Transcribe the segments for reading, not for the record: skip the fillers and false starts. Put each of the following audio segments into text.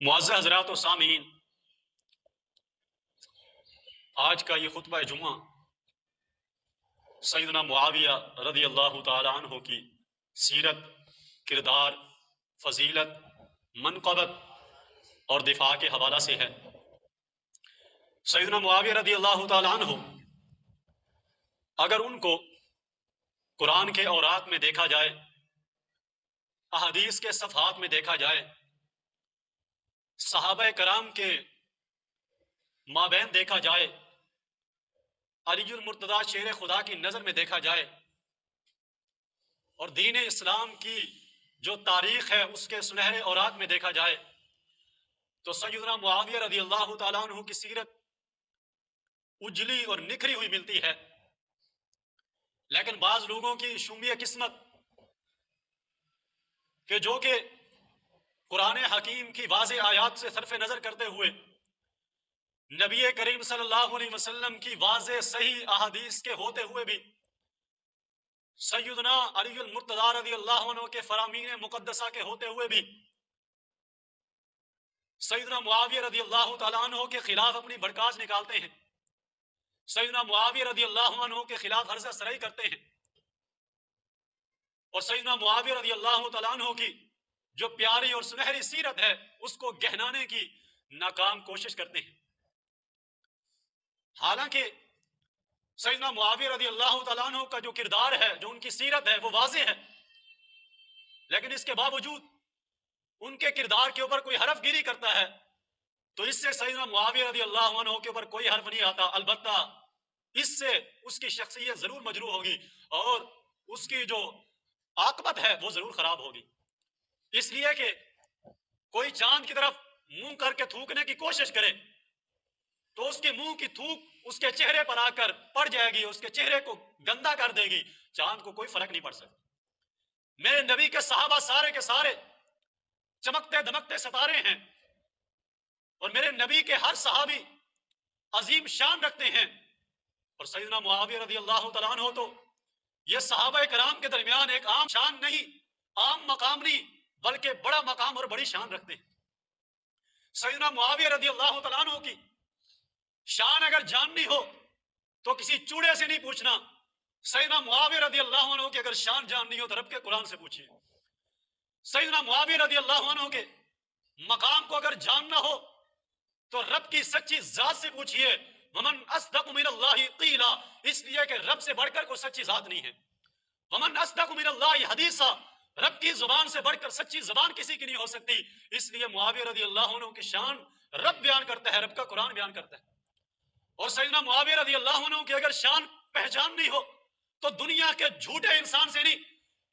معزز حضرات و سامعین، آج کا یہ خطبہ جمعہ سیدنا معاویہ رضی اللہ تعالی عنہ کی سیرت، کردار، فضیلت، منقبت اور دفاع کے حوالہ سے ہے۔ سیدنا معاویہ رضی اللہ تعالی عنہ اگر ان کو قرآن کے اوراق میں دیکھا جائے، احادیث کے صفحات میں دیکھا جائے، صحابہ کرام کے مابین دیکھا جائے، علی المرتضیٰ شیر خدا کی نظر میں دیکھا جائے، اور دین اسلام کی جو تاریخ ہے اس کے سنہرے اوراق میں دیکھا جائے، تو سیدنا معاویہ رضی اللہ تعالیٰ عنہ کی سیرت اجلی اور نکھری ہوئی ملتی ہے۔ لیکن بعض لوگوں کی شومیہ قسمت کہ جو کہ قرآن حکیم کی واضح آیات سے صرف نظر کرتے ہوئے نبی کریم صلی اللہ علیہ وسلم کی واضح صحیح احادیث کے ہوتے ہوئے بھی سیدنا علی المرتضیٰ رضی اللہ عنہ کے فرامین مقدسہ کے ہوتے ہوئے بھی سیدنا معاویہ رضی اللہ تعالیٰ عنہ کے خلاف اپنی بڑکاس نکالتے ہیں، سیدنا معاویہ رضی اللہ عنہ کے خلاف عرضہ سرائی کرتے ہیں، اور سیدنا معاویہ رضی اللہ تعالیٰ عنہ کی جو پیاری اور سنہری سیرت ہے اس کو گہنانے کی ناکام کوشش کرتے ہیں۔ حالانکہ سیدنا معاویہ رضی اللہ تعالیٰ عنہ کا جو کردار ہے، جو ان کی سیرت ہے، وہ واضح ہے، لیکن اس کے باوجود ان کے کردار کے اوپر کوئی حرف گیری کرتا ہے تو اس سے سیدنا معاویہ رضی اللہ عنہ کے اوپر کوئی حرف نہیں آتا، البتہ اس سے اس کی شخصیت ضرور مجروح ہوگی اور اس کی جو عاقبت ہے وہ ضرور خراب ہوگی۔ اس لیے کہ کوئی چاند کی طرف منہ کر کے تھوکنے کی کوشش کرے تو اس کے منہ کی تھوک اس کے چہرے پر آ کر پڑ جائے گی، اس کے چہرے کو گندا کر دے گی، چاند کو کوئی فرق نہیں پڑ سکتا۔ میرے نبی کے صحابہ سارے کے سارے چمکتے دمکتے ستارے ہیں، اور میرے نبی کے ہر صحابی عظیم شان رکھتے ہیں، اور سیدنا معاویہ رضی اللہ تعالیٰ عنہ تو یہ صحابہ کرام کے درمیان ایک عام شان نہیں، عام مقام نہیں، بلکہ بڑا مقام اور بڑی شان رکھتے ہیں۔ سیدنا معاویہ رضی اللہ تعالیٰ عنہ کی شان اگر جاننی ہو تو کسی چوڑے سے نہیں پوچھنا، سیدنا معاویہ رضی اللہ عنہ کی اگر شان جاننی ہو تو رب کے قرآن سے پوچھیے۔ سیدنا معاویہ رضی اللہ عنہ کے مقام کو اگر جاننا ہو تو رب کی سچی ذات سے پوچھیے، ومن اصدق من اللہ قیلا، اس لیے کہ رب سے بڑھ کر کوئی سچی ذات نہیں ہے، ومن اصدق من اللہ حدیثا، رب کی زبان سے بڑھ کر سچی زبان کسی کی نہیں ہو سکتی۔ اس لیے معاویہ رضی اللہ عنہ کی شان رب بیان کرتا ہے، رب کا قرآن بیان کرتا ہے۔ اور سیدنا معاویہ رضی اللہ عنہ کی اگر شان پہچاننی ہو تو دنیا کے جھوٹے انسان سے نہیں،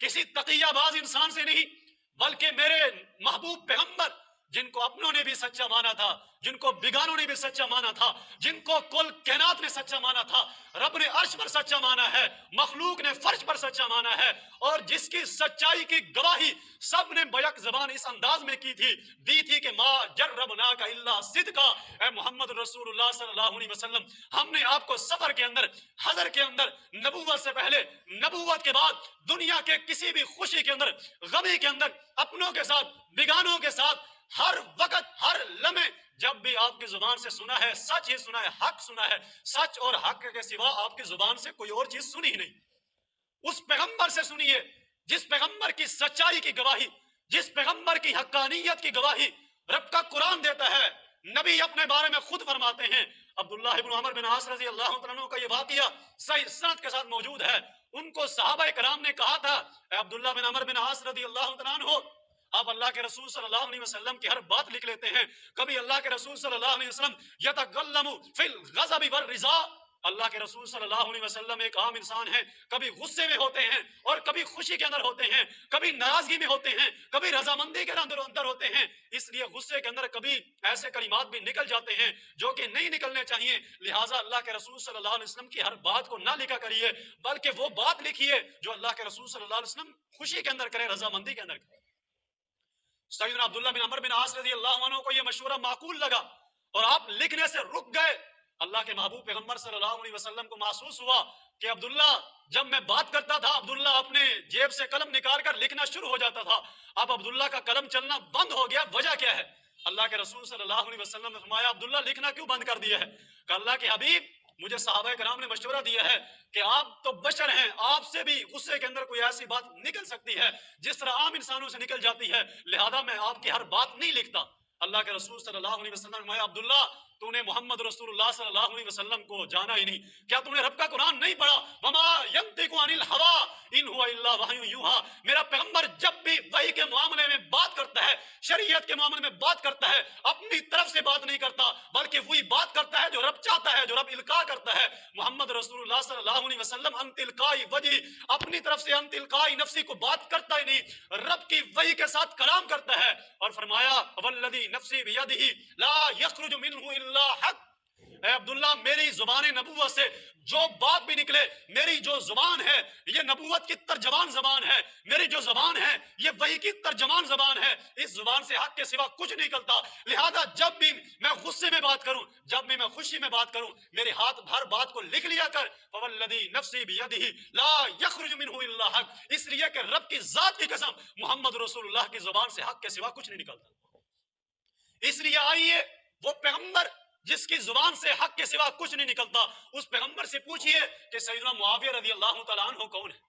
کسی تقیہ باز انسان سے نہیں، بلکہ میرے محبوب پیغمبر جن کو اپنوں نے بھی سچا مانا تھا، جن کو بیگانوں نے بھی سچا مانا تھا، جن کو کل کائنات نے سچا مانا تھا، رب نے عرش پر سچا مانا ہے، مخلوق نے فرش پر سچا مانا ہے، اور جس کی سچائی کی گواہی سب نے بیک زبان اس انداز میں کی تھی، دی تھی کہ ما جربناک الا صدقا، اے محمد رسول اللہ صلی اللہ علیہ وسلم، ہم نے آپ کو سفر کے اندر، حضر کے اندر، نبوت سے پہلے، نبوت کے بعد، دنیا کے کسی بھی خوشی کے اندر، غمی کے اندر، اپنوں کے ساتھ، بیگانوں کے ساتھ، ہر وقت، ہر لمحے جب بھی آپ کی زبان سے سنا ہے، سچ ہی سنا ہے، حق سنا ہے، سچ اور حق کے سوا آپ کی زبان سے کوئی اور چیز سنی ہی نہیں۔ اس پیغمبر سے سنیے جس پیغمبر کی سچائی کی گواہی، جس پیغمبر کی حقانیت کی گواہی رب کا قرآن دیتا ہے۔ نبی اپنے بارے میں خود فرماتے ہیں، عبداللہ ابن عمر بن عاص رضی اللہ عنہ کا یہ واقعہ صحیح سند کے ساتھ موجود ہے، ان کو صحابہ کرام نے کہا تھا، اے عبداللہ بن عمر بن عاص رضی اللہ عنہ، آپ اللہ کے رسول صلی اللہ علیہ وسلم کی ہر بات لکھ لیتے ہیں، کبھی اللہ کے رسول صلی اللہ علیہ وسلم یتکلم فی الغضب والرضا، اللہ کے رسول صلی اللہ علیہ وسلم ایک عام انسان ہے، کبھی غصے میں ہوتے ہیں اور کبھی خوشی کے اندر ہوتے ہیں، کبھی ناراضگی میں ہوتے ہیں، کبھی رضامندی کے اندر ہوتے ہیں، اس لیے غصے کے اندر کبھی ایسے کلمات بھی نکل جاتے ہیں جو کہ نہیں نکلنے چاہیے، لہٰذا اللہ کے رسول صلی اللہ علیہ وسلم کی ہر بات کو نہ لکھا کریے، بلکہ وہ بات لکھیے جو اللہ کے رسول صلی اللہ علیہ وسلم خوشی کے اندر کرے، رضامندی کے اندر کرے۔ سیدنا عبداللہ بن عمر بن عاص رضی اللہ عنہ کو یہ مشورہ معقول لگا اور آپ لکھنے سے رک گئے۔ اللہ کے محبوب پیغمبر صلی اللہ علیہ وسلم کو محسوس ہوا کہ عبداللہ، جب میں بات کرتا تھا عبداللہ اپنے جیب سے قلم نکال کر لکھنا شروع ہو جاتا تھا، اب عبداللہ کا قلم چلنا بند ہو گیا، وجہ کیا ہے؟ اللہ کے رسول صلی اللہ علیہ وسلم نے فرمایا عبداللہ لکھنا کیوں بند کر دیا ہے؟ کہ اللہ کے حبیب مجھے صحابہ کرام نے مشورہ دیا ہے کہ آپ تو بشر ہیں، آپ سے بھی غصے کے اندر کوئی ایسی بات نکل سکتی ہے جس طرح عام انسانوں سے نکل جاتی ہے، لہذا میں آپ کی ہر بات نہیں لکھتا۔ اللہ کے رسول صلی اللہ علیہ وسلم نے فرمایا عبداللہ تو نے محمد رسول اللہ صلی اللہ علیہ وسلم کو جانا ہی نہیں، کیا تو نے رب کا قرآن نہیں پڑھا؟ وما ينطق عن الهوى ان هو الا وحی یوحى، میرا پیغمبر جب بھی وحی کے معاملے میں بات کرتا ہے، شریعت کے معاملے میں بات کرتا ہے، اپنی طرف سے بات نہیں کرتا بلکہ وہی بات کرتا ہے جو رب چاہتا ہے، جو رب القاء کرتا ہے۔ محمد رسول اللہ صلی اللہ علیہ وسلم ان تلقائی وجہی، اپنی طرف سے ان تلقائی نفسی کو بات کرتا ہی نہیں، رب کی وحی کے ساتھ کلام کرتا ہے، اور فرمایا والذی نفسی بیدہ لا یخرج منہ الا حق۔ اے عبداللہ میری زبان نبوت سے جو بات بھی نکلے، میری جو زبان ہے یہ نبوت کی ترجمان زبان ہے، میری جو زبان ہے یہ وحی کی ترجمان زبان ہے، اس زبان سے حق کے سوا کچھ نہیں نکلتا۔ لہذا جب بھی میں غصے میں بات کروں، جب بھی میں خوشی میں بات کروں، میرے ہاتھ ہر بات کو لکھ لیا کر، فوالذی نفسی بیدہ لا یخرج منہ الا حق، اس لیے کہ رب کی ذات کی قسم محمد رسول اللہ کی زبان سے حق کے سوا کچھ نہیں نکلتا۔ اس لیے آئیے وہ پیغمبر جس کی زبان سے حق کے سوا کچھ نہیں نکلتا، اس پیغمبر سے پوچھئے کہ سیدنا معاویہ رضی اللہ تعالیٰ عنہ کون ہے،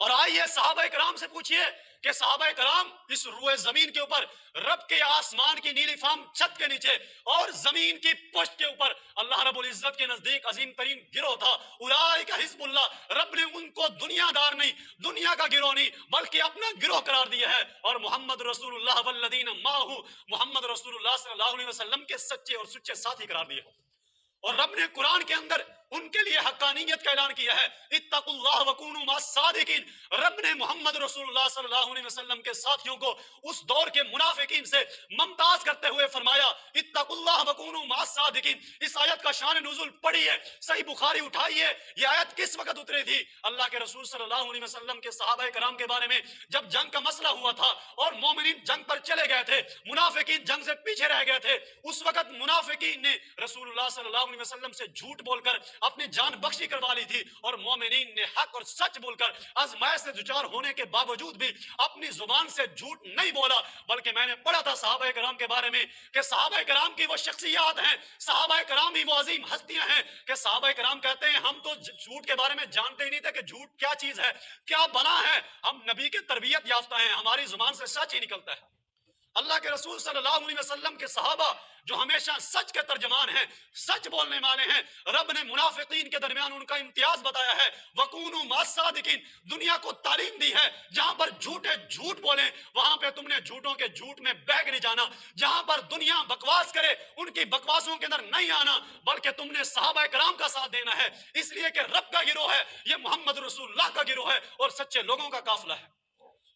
اور آئیے صحابہ کرام سے پوچھئے کہ صحابہ کرام اس روئے زمین کے اوپر، رب کے آسمان کی نیلی فام چھت کے نیچے اور زمین کی پشت کے اوپر اللہ رب العزت کے نزدیک عظیم ترین گروہ تھا، اولئک حزب اللہ، رب نے ان کو دنیا دار نہیں، دنیا کا گروہ نہیں بلکہ اپنا گروہ قرار دیا ہے، اور محمد رسول اللہ والذین معہ، محمد رسول اللہ صلی اللہ علیہ وسلم کے سچے اور سچے ساتھی قرار دیا۔ اور رب نے قرآن کے اندر ان کے لیے حقانیت کا اعلان کیا ہے، اتقوا اللہ وکونوا مع الصادقین، رب نے محمد رسول اللہ صلی اللہ علیہ وسلم کے ساتھیوں کو اس دور کے منافقین سے ممتاز کرتے ہوئے فرمایا اتقوا اللہ وکونوا مع الصادقین۔ اس آیت کا شان نزول پڑھیے، صحیح بخاری اٹھائیے، یہ آیت کس وقت اتری تھی؟ اللہ کے رسول صلی اللہ علیہ وسلم کے صحابہ کرام کے بارے میں جب جنگ کا مسئلہ ہوا تھا اور مومنین جنگ پر چلے گئے تھے، منافقین جنگ سے پیچھے رہ گئے تھے، اس وقت منافقین نے رسول اللہ صلی اللہ علیہ وسلم سے جھوٹ بول کر اپنی جان بخشی کروا لی تھی، اور مومنین نے حق اور سچ بول کر آزمائش سے دوچار ہونے کے باوجود بھی اپنی زبان سے جھوٹ نہیں بولا۔ بلکہ میں نے پڑھا تھا صحابہ کرام کے بارے میں کہ صحابہ کرام کی وہ شخصیات ہیں، صحابہ کرام ہی وہ عظیم ہستیاں ہیں کہ صحابہ کرام کہتے ہیں ہم تو جھوٹ کے بارے میں جانتے ہی نہیں تھے کہ جھوٹ کیا چیز ہے، کیا بنا ہے، ہم نبی کے تربیت یافتہ ہیں، ہماری زبان سے سچ ہی نکلتا ہے۔ اللہ کے رسول صلی اللہ علیہ وسلم کے صحابہ جو ہمیشہ سچ کے ترجمان ہیں، سچ بولنے والے ہیں، رب نے منافقین کے درمیان ان کا امتیاز بتایا ہے، وَكُونُوا مَعَ الصَّادِقِينَ، دنیا کو تعلیم دی ہے جہاں پر جھوٹے جھوٹ بولیں وہاں پہ تم نے جھوٹوں کے جھوٹ میں بیگ نہیں جانا، جہاں پر دنیا بکواس کرے ان کی بکواسوں کے اندر نہیں آنا، بلکہ تم نے صحابہ کرام کا ساتھ دینا ہے، اس لیے کہ رب کا گروہ ہے، یہ محمد رسول اللہ کا گروہ ہے اور سچے لوگوں کا قافلہ ہے۔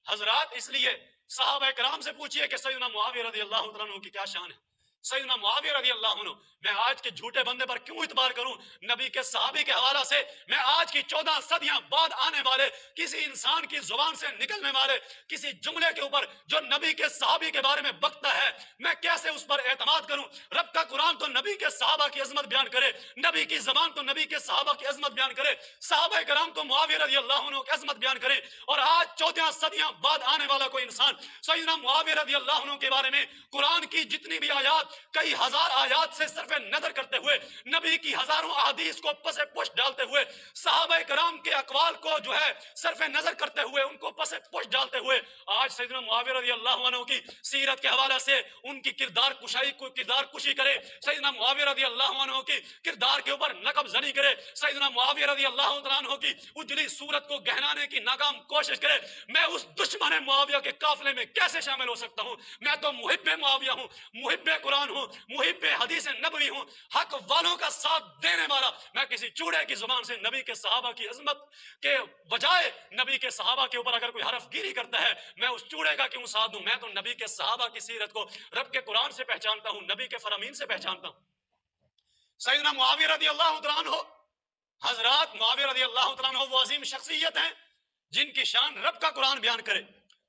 حضرات اس لیے صحابہ کرام سے پوچھئے کہ سیدنا معاویہ رضی اللہ عنہ کی کیا شان ہے۔ سیدنا معاویہ رضی اللہ عنہ، میں آج کے جھوٹے بندے پر کیوں اعتبار کروں؟ نبی کے صحابی کے حوالہ سے میں آج کی 14 صدیاں بعد آنے والے کسی انسان کی زبان سے نکلنے والے کسی جملے کے اوپر جو نبی کے صحابی کے بارے میں بکتا ہے، میں کیسے اس پر اعتماد کروں؟ رب کا قرآن تو نبی کے صحابہ کی عظمت بیان کرے، نبی کی زبان تو نبی کے صحابہ کی عظمت بیان کرے، صحابہ کرام تو معاویہ رضی اللہ عنہ کی عظمت بیان کرے، اور آج 14 صدیاں بعد آنے والا کوئی انسان سیدنا معاویہ رضی اللہ عنہ کے بارے میں قرآن کی جتنی بھی آیات، کئی ہزار آیات سے صرف نظر کرتے ہوئے، نبی کی ہزاروں احادیث کو پس پش ڈالتے ہوئے، صحابہ کرام کے اقوال کو جو ہے صرف نظر کرتے ہوئے، ان کو پس پش ڈالتے ہوئے، آج سیدنا معاویہ رضی اللہ عنہ کی سیرت کے حوالہ سے ان کی کردار کشی کرے، سیدنا معاویہ رضی اللہ عنہ کی کردار کے اوپر نقب زنی کرے، سیدنا معاویہ رضی اللہ عنہ کی اجلی صورت کو گہرانے کی ناکام کوشش کرے، میں اس دشمن معاویہ کے قافلے میں کیسے شامل ہو سکتا ہوں؟ میں تو محب معاویہ ہوں، محب قرآن ہوں، محب حدیث نبوی ہوں، حق والوں کا ساتھ دینے والا۔ میں کسی چوڑے کی زبان سے نبی کے صحابہ کی عظمت کے بجائے نبی کے صحابہ کے اوپر اگر کوئی حرف گیری کرتا ہے، میں اس چوڑے کا کیوں ساتھ دوں؟ میں تو نبی کے صحابہ کی سیرت کو رب کے قرآن سے پہچانتا ہوں، نبی کے فرامین سے پہچانتا ہوں۔ سیدنا معاویہ رضی اللہ عنہ، حضرات معاویہ رضی اللہ عنہ وہ عظیم شخصیت ہیں جن کی شان رب کا قرآن بیان کرے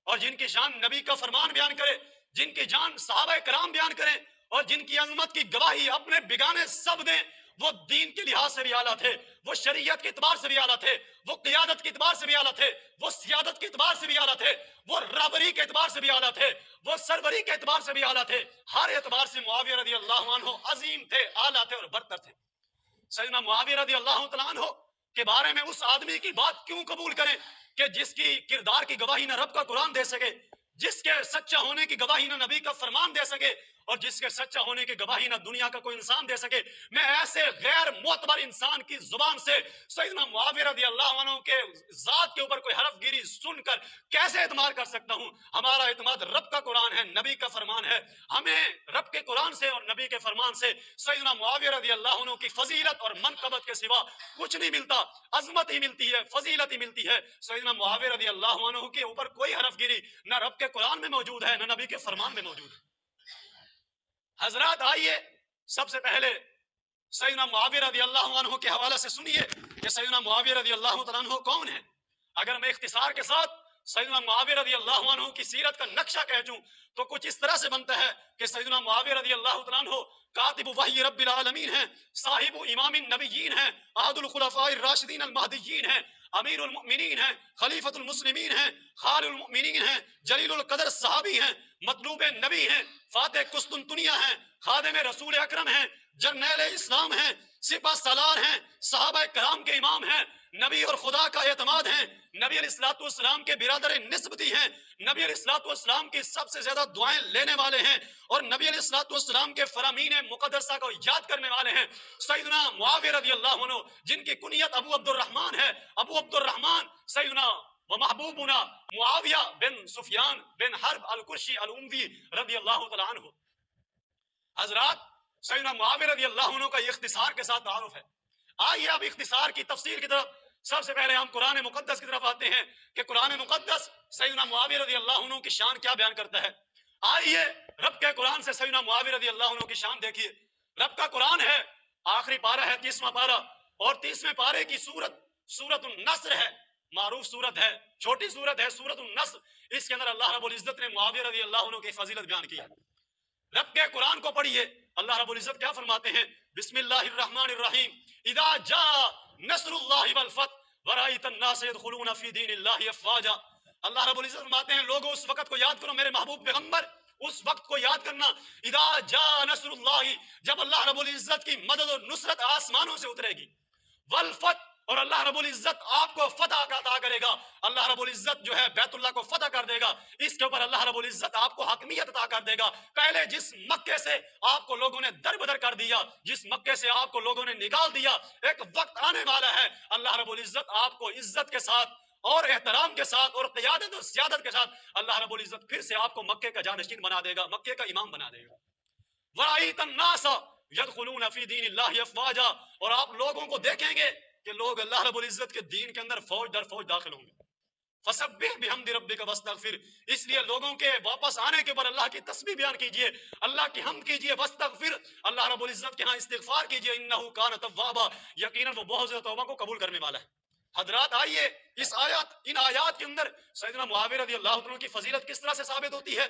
اور جن کی شان نبی کا فرمان بیان کرے، جن کی جان صحابہ کرام بیان کریں اور جن کی عظمت کی گواہی اپنے بگانے سب دیں، وہ دین کے لحاظ سے بھی اعلیٰ تھے، وہ شریعت کے اعتبار سے بھی اعلیٰ تھے، وہ قیادت کے اعتبار سے بھی اعلیٰ تھے، وہ سیادت کے اعتبار سے بھی اعلیٰ تھے، وہ رہبری کے اعتبار سے بھی اعلیٰ تھے، وہ سروری کے اعتبار سے بھی اعلیٰ تھے. ہر اعتبار سے معاویہ رضی اللہ عنہ عظیم تھے، اعلیٰ تھے اور برتر تھے. سیدنا معاویہ رضی اللہ تعالیٰ عنہ کے بارے میں اس آدمی کی بات کیوں قبول کریں کہ جس کی کردار کی گواہی نہ رب کا قرآن دے سکے، جس کے سچا ہونے کی گواہی نہ نبی کا فرمان دے سکے، اور جس کے سچا ہونے کی گواہی نہ دنیا کا کوئی انسان دے سکے. میں ایسے غیر معتبر انسان کی زبان سے سیدنا معاویہ رضی اللہ عنہ کے ذات کے اوپر کوئی حرف گیری سن کر کیسے اعتماد کر سکتا ہوں؟ ہمارا اعتماد رب کا قرآن ہے، نبی کا فرمان ہے. ہمیں رب کے قرآن سے اور نبی کے فرمان سے سیدنا معاویہ رضی اللہ عنہ کی فضیلت اور منقبت کے سوا کچھ نہیں ملتا. عظمت ہی ملتی ہے، فضیلت ہی ملتی ہے. سیدنا معاویہ رضی اللہ عنہ کے اوپر کوئی حرف گیری نہ رب کے قرآن میں موجود ہے، نہ نبی کے فرمان میں موجود ہے. حضرات آئیے سب سے پہلے سیدنا معاویہ رضی اللہ عنہ کے حوالے سے سنیے کہ سیدنا معاویہ رضی اللہ تعالیٰ عنہ کون ہے. اگر میں اختصار کے ساتھ سیدنا معاویہ رضی اللہ عنہ کی سیرت کا نقشہ کہہ دوں تو کچھ اس طرح سے بنتا ہے کہ سیدنا معاویہ رضی اللہ تعالیٰ عنہ کاتب وحی رب العالمین ہیں، صاحب امام النبیین ہیں، احد الخلفاء الراشدین المہدیین ہیں، امیر المؤمنین ہیں، خلیفۃ المسلمین ہیں، خال المؤمنین ہیں، جلیل القدر صحابی ہیں، مطلوب نبی ہیں، فاتح قسطنطنیہ ہیں، خادم رسول اکرم ہیں، جرنیل اسلام ہیں، سپہ سالار ہیں، صحابہ کرام کے امام ہیں، نبی اور خدا کا اعتماد ہیں، نبی علیہ الصلوۃ والسلام کے برادر نسبتی ہیں، نبی علیہ الصلوۃ والسلام کی سب سے زیادہ دعائیں لینے والے ہیں، اور نبی علیہ الصلوۃ والسلام کے فرامین مقدسہ کو یاد کرنے والے ہیں. سیدنا معاویہ رضی اللہ عنہ جن کی کنیت ابو عبد الرحمن ہے، ابو عبد الرحمن سیدنا ومحبوبنا معاویہ بن سفیان بن حرب القرشی الاموی رضی اللہ تعالیٰ عنہ. حضرات سیدنا معاویہ رضی اللہ عنہ کا یہ اختصار کے ساتھ تعارف ہے. آئیے اب اختصار کی تفسیر کی طرف. سب سے پہلے ہم قرآن مقدس کی طرف آتے ہیں کہ قرآن مقدس سیدنا معاویہ رضی اللہ عنہ کی شان کیا بیان کرتا ہے. آئیے رب کے قرآن سے سیدنا معاویہ رضی اللہ عنہ کی شان دیکھیے. رب کا قرآن ہے، آخری پارہ ہے 30واں پارہ، اور 30ویں پارے کی سورت النصر ہے. معروف سورت ہے، چھوٹی سورت ہے، سورت النصر. اس کے اندر اللہ رب العزت نے معاویہ رضی اللہ عنہ کی فضیلت بیان کی ہے. رب کے قرآن کو پڑھیے، اللہ رب العزت کیا فرماتے ہیں؟ بسم اللہ الرحمن الرحیم، اذا جاء نصر اللہ والفتح ورأیت الناس يدخلون فی دین اللہ افواجا. اللہ رب العزت فرماتے ہیں لوگوں اس وقت کو یاد کرو، میرے محبوب پیغمبر اس وقت کو یاد کرنا، اذا جاء نصر اللہ، جب اللہ رب العزت کی مدد اور نصرت آسمانوں سے اترے گی، والفتح، اور اللہ رب العزت آپ کو فتح عطا کرے گا. اللہ رب العزت جو ہے بیت اللہ کو فتح کر دے گا. اس کے اوپر اللہ رب العزت آپ کو حاکمیت عطا کر دے گا. پہلے جس مکے سے آپ کو لوگوں نے در بدر کر دیا، جس مکے سے آپ کو لوگوں نے نکال دیا، ایک وقت آنے والا ہے اللہ رب العزت آپ کو عزت کے ساتھ اور احترام کے ساتھ اور قیادت اور سیادت کے ساتھ اللہ رب العزت پھر سے آپ کو مکے کا جانشین بنا دے گا، مکے کا امام بنا دے گا. وَرَأَيْتَ النَّاسَ يَدْخُلُونَ فِي دِينِ اللَّهِ أَفْوَاجًا، اور آپ لوگوں کو دیکھیں گے کہ لوگ اللہ رب العزت کے دین کے اندر فوج در فوج داخل ہوں گے. فَسَبِّحْ بِحَمْدِ رَبِّكَ وَاسْتَغْفِرْ، اس لیے لوگوں کے واپس آنے کے بعد اللہ کی تسبیح بیان کیجئے، اللہ کی حمد کیجئے. وَاسْتَغْفِرْ، اللہ رب العزت کے ہاں استغفار کیجئے. إِنَّهُ كَانَ تَوَّابًا، یقیناً وہ بہت زیادہ توبہ کو قبول کرنے والا ہے. حضرات آئیے ان آیات کے اندر سیدنا معاویہ رضی اللہ عنہ کی فضیلت کس طرح سے ثابت ہوتی ہے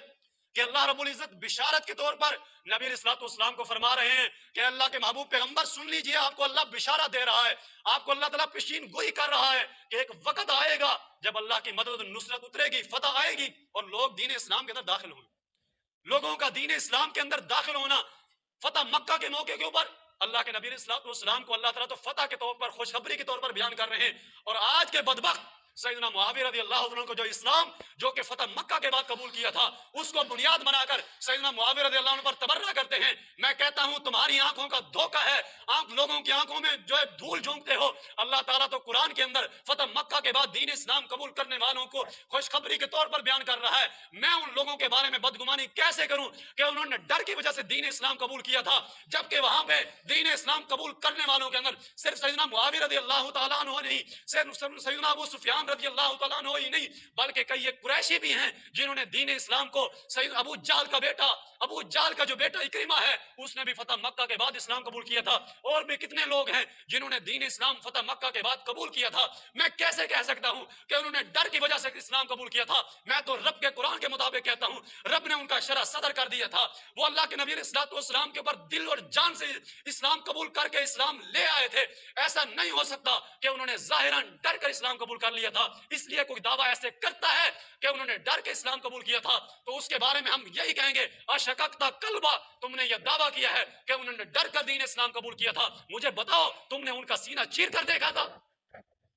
کہ اللہ رب العزت بشارت کے طور پر نبی علیہ الصلوۃ والسلام کو فرما رہے ہیں کہ اللہ کے محبوب پیغمبر سن لیجئے، آپ کو اللہ بشارت دے رہا ہے، آپ کو اللہ تعالیٰ پیشین گوئی کر رہا ہے کہ ایک وقت آئے گا جب اللہ کی مدد و نصرت اترے گی، فتح آئے گی اور لوگ دین اسلام کے اندر داخل ہوں گے. لوگوں کا دین اسلام کے اندر داخل ہونا، فتح مکہ کے موقع کے اوپر اللہ کے نبی علیہ الصلوۃ والسلام کو اللہ تعالیٰ تو فتح کے طور پر، خوشخبری کے طور پر بیان کر رہے ہیں. اور آج کے بدبخت سیدنا معاویہ رضی اللہ عنہ کو جو اسلام جو کہ فتح مکہ کے بعد قبول کیا تھا اس کو بنیاد بنا کر سیدنا معاویہ رضی اللہ عنہ پر تبرہ کرتے ہیں. میں کہتا ہوں تمہاری آنکھوں کا دھوکہ ہے، لوگوں کی آنکھوں میں جو ہے دھول جھونکتے ہو. اللہ تعالیٰ تو قرآن کے اندر فتح مکہ کے بعد دین اسلام قبول کرنے والوں کو خوشخبری کے طور پر بیان کر رہا ہے. میں ان لوگوں کے بارے میں بدگمانی کیسے کروں کہ انہوں نے ڈر کی وجہ سے دین اسلام قبول کیا تھا، جبکہ وہاں پہ دین اسلام قبول کرنے والوں کے اندر صرف سیدنا معاویہ رضی اللہ تعالیٰ عنہ نہیں، سیدنا ابو سفیان سفیان رضی اللہ تعالیٰ عنہ ہی نہیں بلکہ کئی ایک قریشی بھی ہیں جنہوں نے دین اسلام کو، سید ابو جال کا جو بیٹا اکرمہ ہے اس نے بھی فتح مکہ کے بعد اسلام قبول کیا تھا، اور بھی کتنے لوگ ہیں جنہوں نے دین اسلام فتح مکہ کے بعد قبول کیا تھا۔ میں کیسے کہہ سکتا ہوں کہ انہوں نے ڈر کی وجہ سے اسلام قبول کیا تھا؟ میں تو رب کے قرآن کے مطابق کہتا ہوں رب نے ان کا شرح صدر کر دیا تھا، وہ اللہ کے نبی علیہ الصلوۃ والسلام کے اوپر دل اور جان سے اسلام قبول کر کے اسلام لے آئے تھے۔ ایسا نہیں ہو سکتا کہ انہوں نے ظاہراً ڈر کر اسلام قبول کر لیا تھا۔ اس لیے کوئی دعویٰ ایسے کرتا ہے کہ انہوں نے ڈر کے اسلام قبول کیا تھا تو اس کے بارے میں ہم یہی کہیں گے اشککتا قلبا، تم نے یہ دعویٰ کیا ہے کہ انہوں نے ڈر کر دین اسلام قبول کیا تھا، مجھے بتاؤ تم نے ان کا سینہ چیر کر دیکھا تھا؟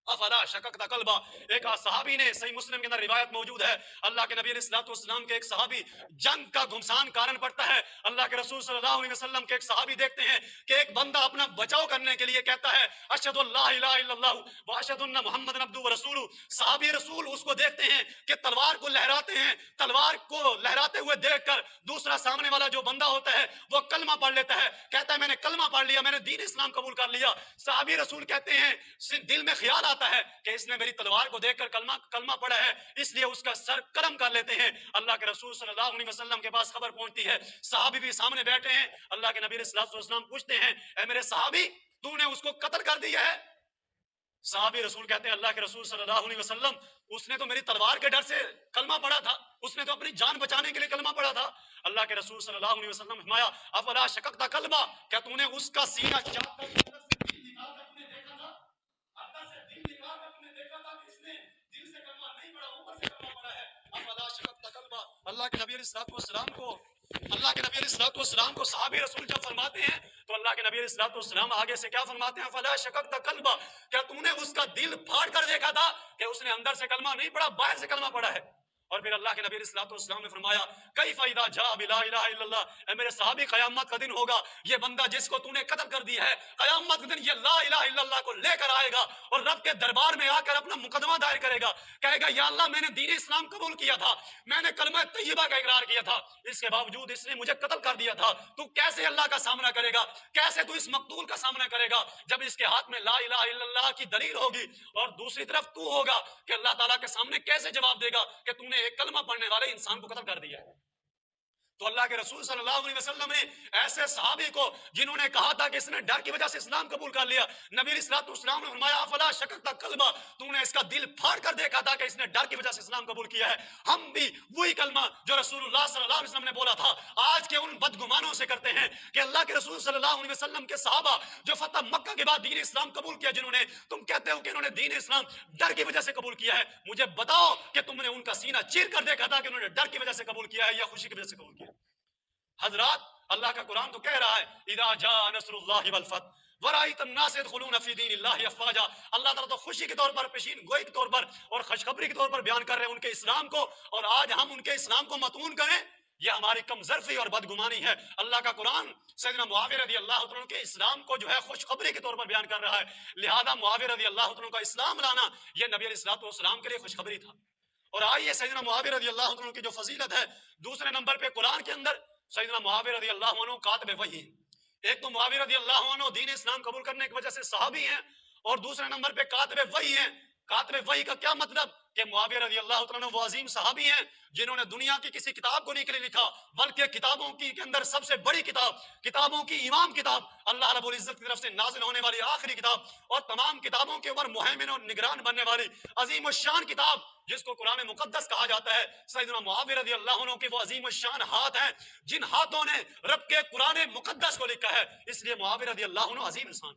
افلا شککتا قلبا، ایک صحابی نے، صحیح مسلم کے اندر روایت موجود ہے، اللہ کے نبی علیہ الصلوۃ والسلام کے ایک صحابی جنگ کا گھمسان کارن پڑتا ہے، اللہ کے رسول صلی اللہ علیہ وسلم کے ایک صحابی دیکھتے ہیں کہ ایک بندہ اپنا بچاؤ کرنے کے لیے کہتا ہے اشہد اللہ الہ الا اللہ واشہد ان محمد عبدہ ورسولہ۔ صحابی رسول اس کو دیکھتے ہیں کہ تلوار کو لہراتے ہیں، تلوار کو لہراتے ہوئے دیکھ کر دوسرا سامنے والا جو بندہ ہوتا ہے وہ کلمہ پڑھ لیتا ہے، کہتا ہے میں نے کلمہ پڑھ لیا، میں نے دین اسلام قبول کر لیا۔ صحابی رسول کہتے ہیں دل میں خیال آتا ہے کہ اس نے میری تلوار کو دیکھ کر کلمہ پڑھا ہے، اس لیے اس کا سر قلم کر لیتے ہیں۔ اللہ کے رسول صلی اللہ علیہ وسلم کے پاس خبر پہنچتی ہے، صحابی بھی سامنے بیٹھے ہیں، اللہ کے نبی علیہ الصلوۃ والسلام پوچھتے ہیں اے میرے صحابی تو نے اس کو قتل کر دیا ہے؟ صحابی رسول کہتے ہیں اللہ کے رسول صلی اللہ علیہ وسلم اس نے تو میری تلوار کے ڈر سے کلمہ پڑھا تھا، اس نے تو اپنی جان بچانے کے لیے کلمہ پڑھا تھا۔ اللہ کے رسول صلی اللہ علیہ وسلم نے فرمایا افلا شککتا قلبا، کیا تو نے اس کا سینہ چاک کر اندر سے دل نکال کر تو نے دیکھا تھا؟ اندر سے دل نکال کر تو نے دیکھا تھا کہ اس نے دل سے کلمہ نہیں پڑھا، اوپر سے کلمہ پڑھا ہے؟ افلا شککتا قلبا، اللہ کے نبی علیہ الصلوۃ والسلام کو صحابی رسول جب فرماتے ہیں تو اللہ کے نبی علیہ الصلوۃ والسلام آگے سے کیا فرماتے ہیں فلا شککتا قلبا، کیا تم نے اس کا دل پھاڑ کر دیکھا تھا کہ اس نے اندر سے کلمہ نہیں پڑھا، باہر سے کلمہ پڑھا ہے؟ اور پھر اللہ کے نبی علیہ الصلوۃ والسلام نے فرمایا کیف اذا جاء بلا الہ الا اللہ، اے میرے صحابی قیامت کا دن ہوگا، یہ بندہ جس کو تو نے قتل کر دیا ہے قیامت کے دن یہ لا الہ الا اللہ کو لے کر آئے گا اور رب کے دربار میں آ کر اپنا مقدمہ دائر کرے گا، کہے گا یا اللہ میں نے دین اسلام قبول کیا تھا، میں نے کلمہ طیبہ کا اقرار کیا تھا، اس کے باوجود اس نے مجھے قتل کر دیا تھا، تو کیسے اللہ کا سامنا کرے گا، کیسے تو اس مقتول کا سامنا کرے گا جب اس کے ہاتھ میں لا الہ الا اللہ کی دلیل ہوگی اور دوسری طرف تو ہوگا کہ اللہ تعالیٰ کے سامنے کیسے جواب دے گا کہ تو نے ایک کلمہ پڑھنے والے انسان کو قتل کر دیا ہے؟ تو اللہ کے رسول صلی اللہ علیہ وسلم نے ایسے صحابی کو جنہوں نے کہا تھا کہ اس نے ڈر کی وجہ سے اسلام قبول کر لیا، نبی علیہ الصلوۃ والسلام نے فرمایا افلا شککتا قلبا، تو نے اس کا دل پھاڑ کر دیکھا تھا کہ اس نے ڈر کی وجہ سے اسلام قبول کیا ہے؟ ہم بھی وہی کلمہ جو رسول اللہ صلی اللہ علیہ وسلم نے بولا تھا آج کے ان بدگمانوں سے کرتے ہیں کہ اللہ کے رسول صلی اللہ علیہ وسلم کے صحابہ جو فتح مکہ کے بعد دین اسلام قبول کیا، جنہوں نے تم کہتے ہو کہ انہوں نے دین اسلام ڈر کی وجہ سے قبول کیا ہے، مجھے بتاؤ کہ تم نے ان کا سینہ چیر کر دیکھا تھا کہ انہوں نے ڈر کی وجہ سے قبول کیا ہے یا خوشی کی وجہ سے قبول کیا؟ حضرات اللہ کا قرآن تو کہہ رہا ہے اذا جاء نصر اللہ والفتح ورأیت الناس يدخلون فی دین اللہ افواجا، اللہ تعالیٰ تو خوشی کے طور پر، پیشین گوئی کے طور پر اور خوشخبری کے طور پر بیان کر رہے ہیں ان کے اسلام کو، اور آج ہم ان کے اسلام کو متون کریں، یہ ہماری کم ظرفی اور بدگمانی ہے۔ اللہ کا قرآن سیدنا معاویہ رضی اللہ عنہ کے اسلام کو جو ہے خوشخبری کے طور پر بیان کر رہا ہے، لہذا معاویہ رضی اللہ عنہ کا اسلام لانا یہ نبی علیہ الصلوۃ والسلام کے لیے خوشخبری تھا۔ اور آئیے سیدنا معاویہ رضی اللہ عنہ کی جو فضیلت ہے، دوسرے نمبر پہ قرآن کے اندر سیدنا معاویہ رضی اللہ عنہ کاتب وحی، ایک تو معاویہ رضی اللہ عنہ دین اسلام قبول کرنے کی وجہ سے صحابی ہیں، اور دوسرے نمبر پہ کاتب وحی ہیں۔ کاتب وحی کا کیا مطلب کہ معاویہ رضی اللہ عنہ وہ عظیم صحابی ہیں جنہوں نے دنیا کی کسی کتاب کو نہیں کے لیے لکھا، بلکہ کتابوں کی کے اندر سب سے بڑی کتاب، کتابوں کی امام کتاب، اللہ رب العزت کی طرف سے نازل ہونے والی آخری کتاب اور تمام کتابوں کے اوپر مہیمن اور نگران بننے والی عظیم الشان کتاب جس کو قرآن مقدس کہا جاتا ہے، سیدنا معاویہ رضی اللہ عنہ کے وہ عظیم الشان ہاتھ ہیں جن ہاتھوں نے رب کے قرآن مقدس کو لکھا ہے، اس لیے معاویہ رضی اللہ عنہ عظیم انسان۔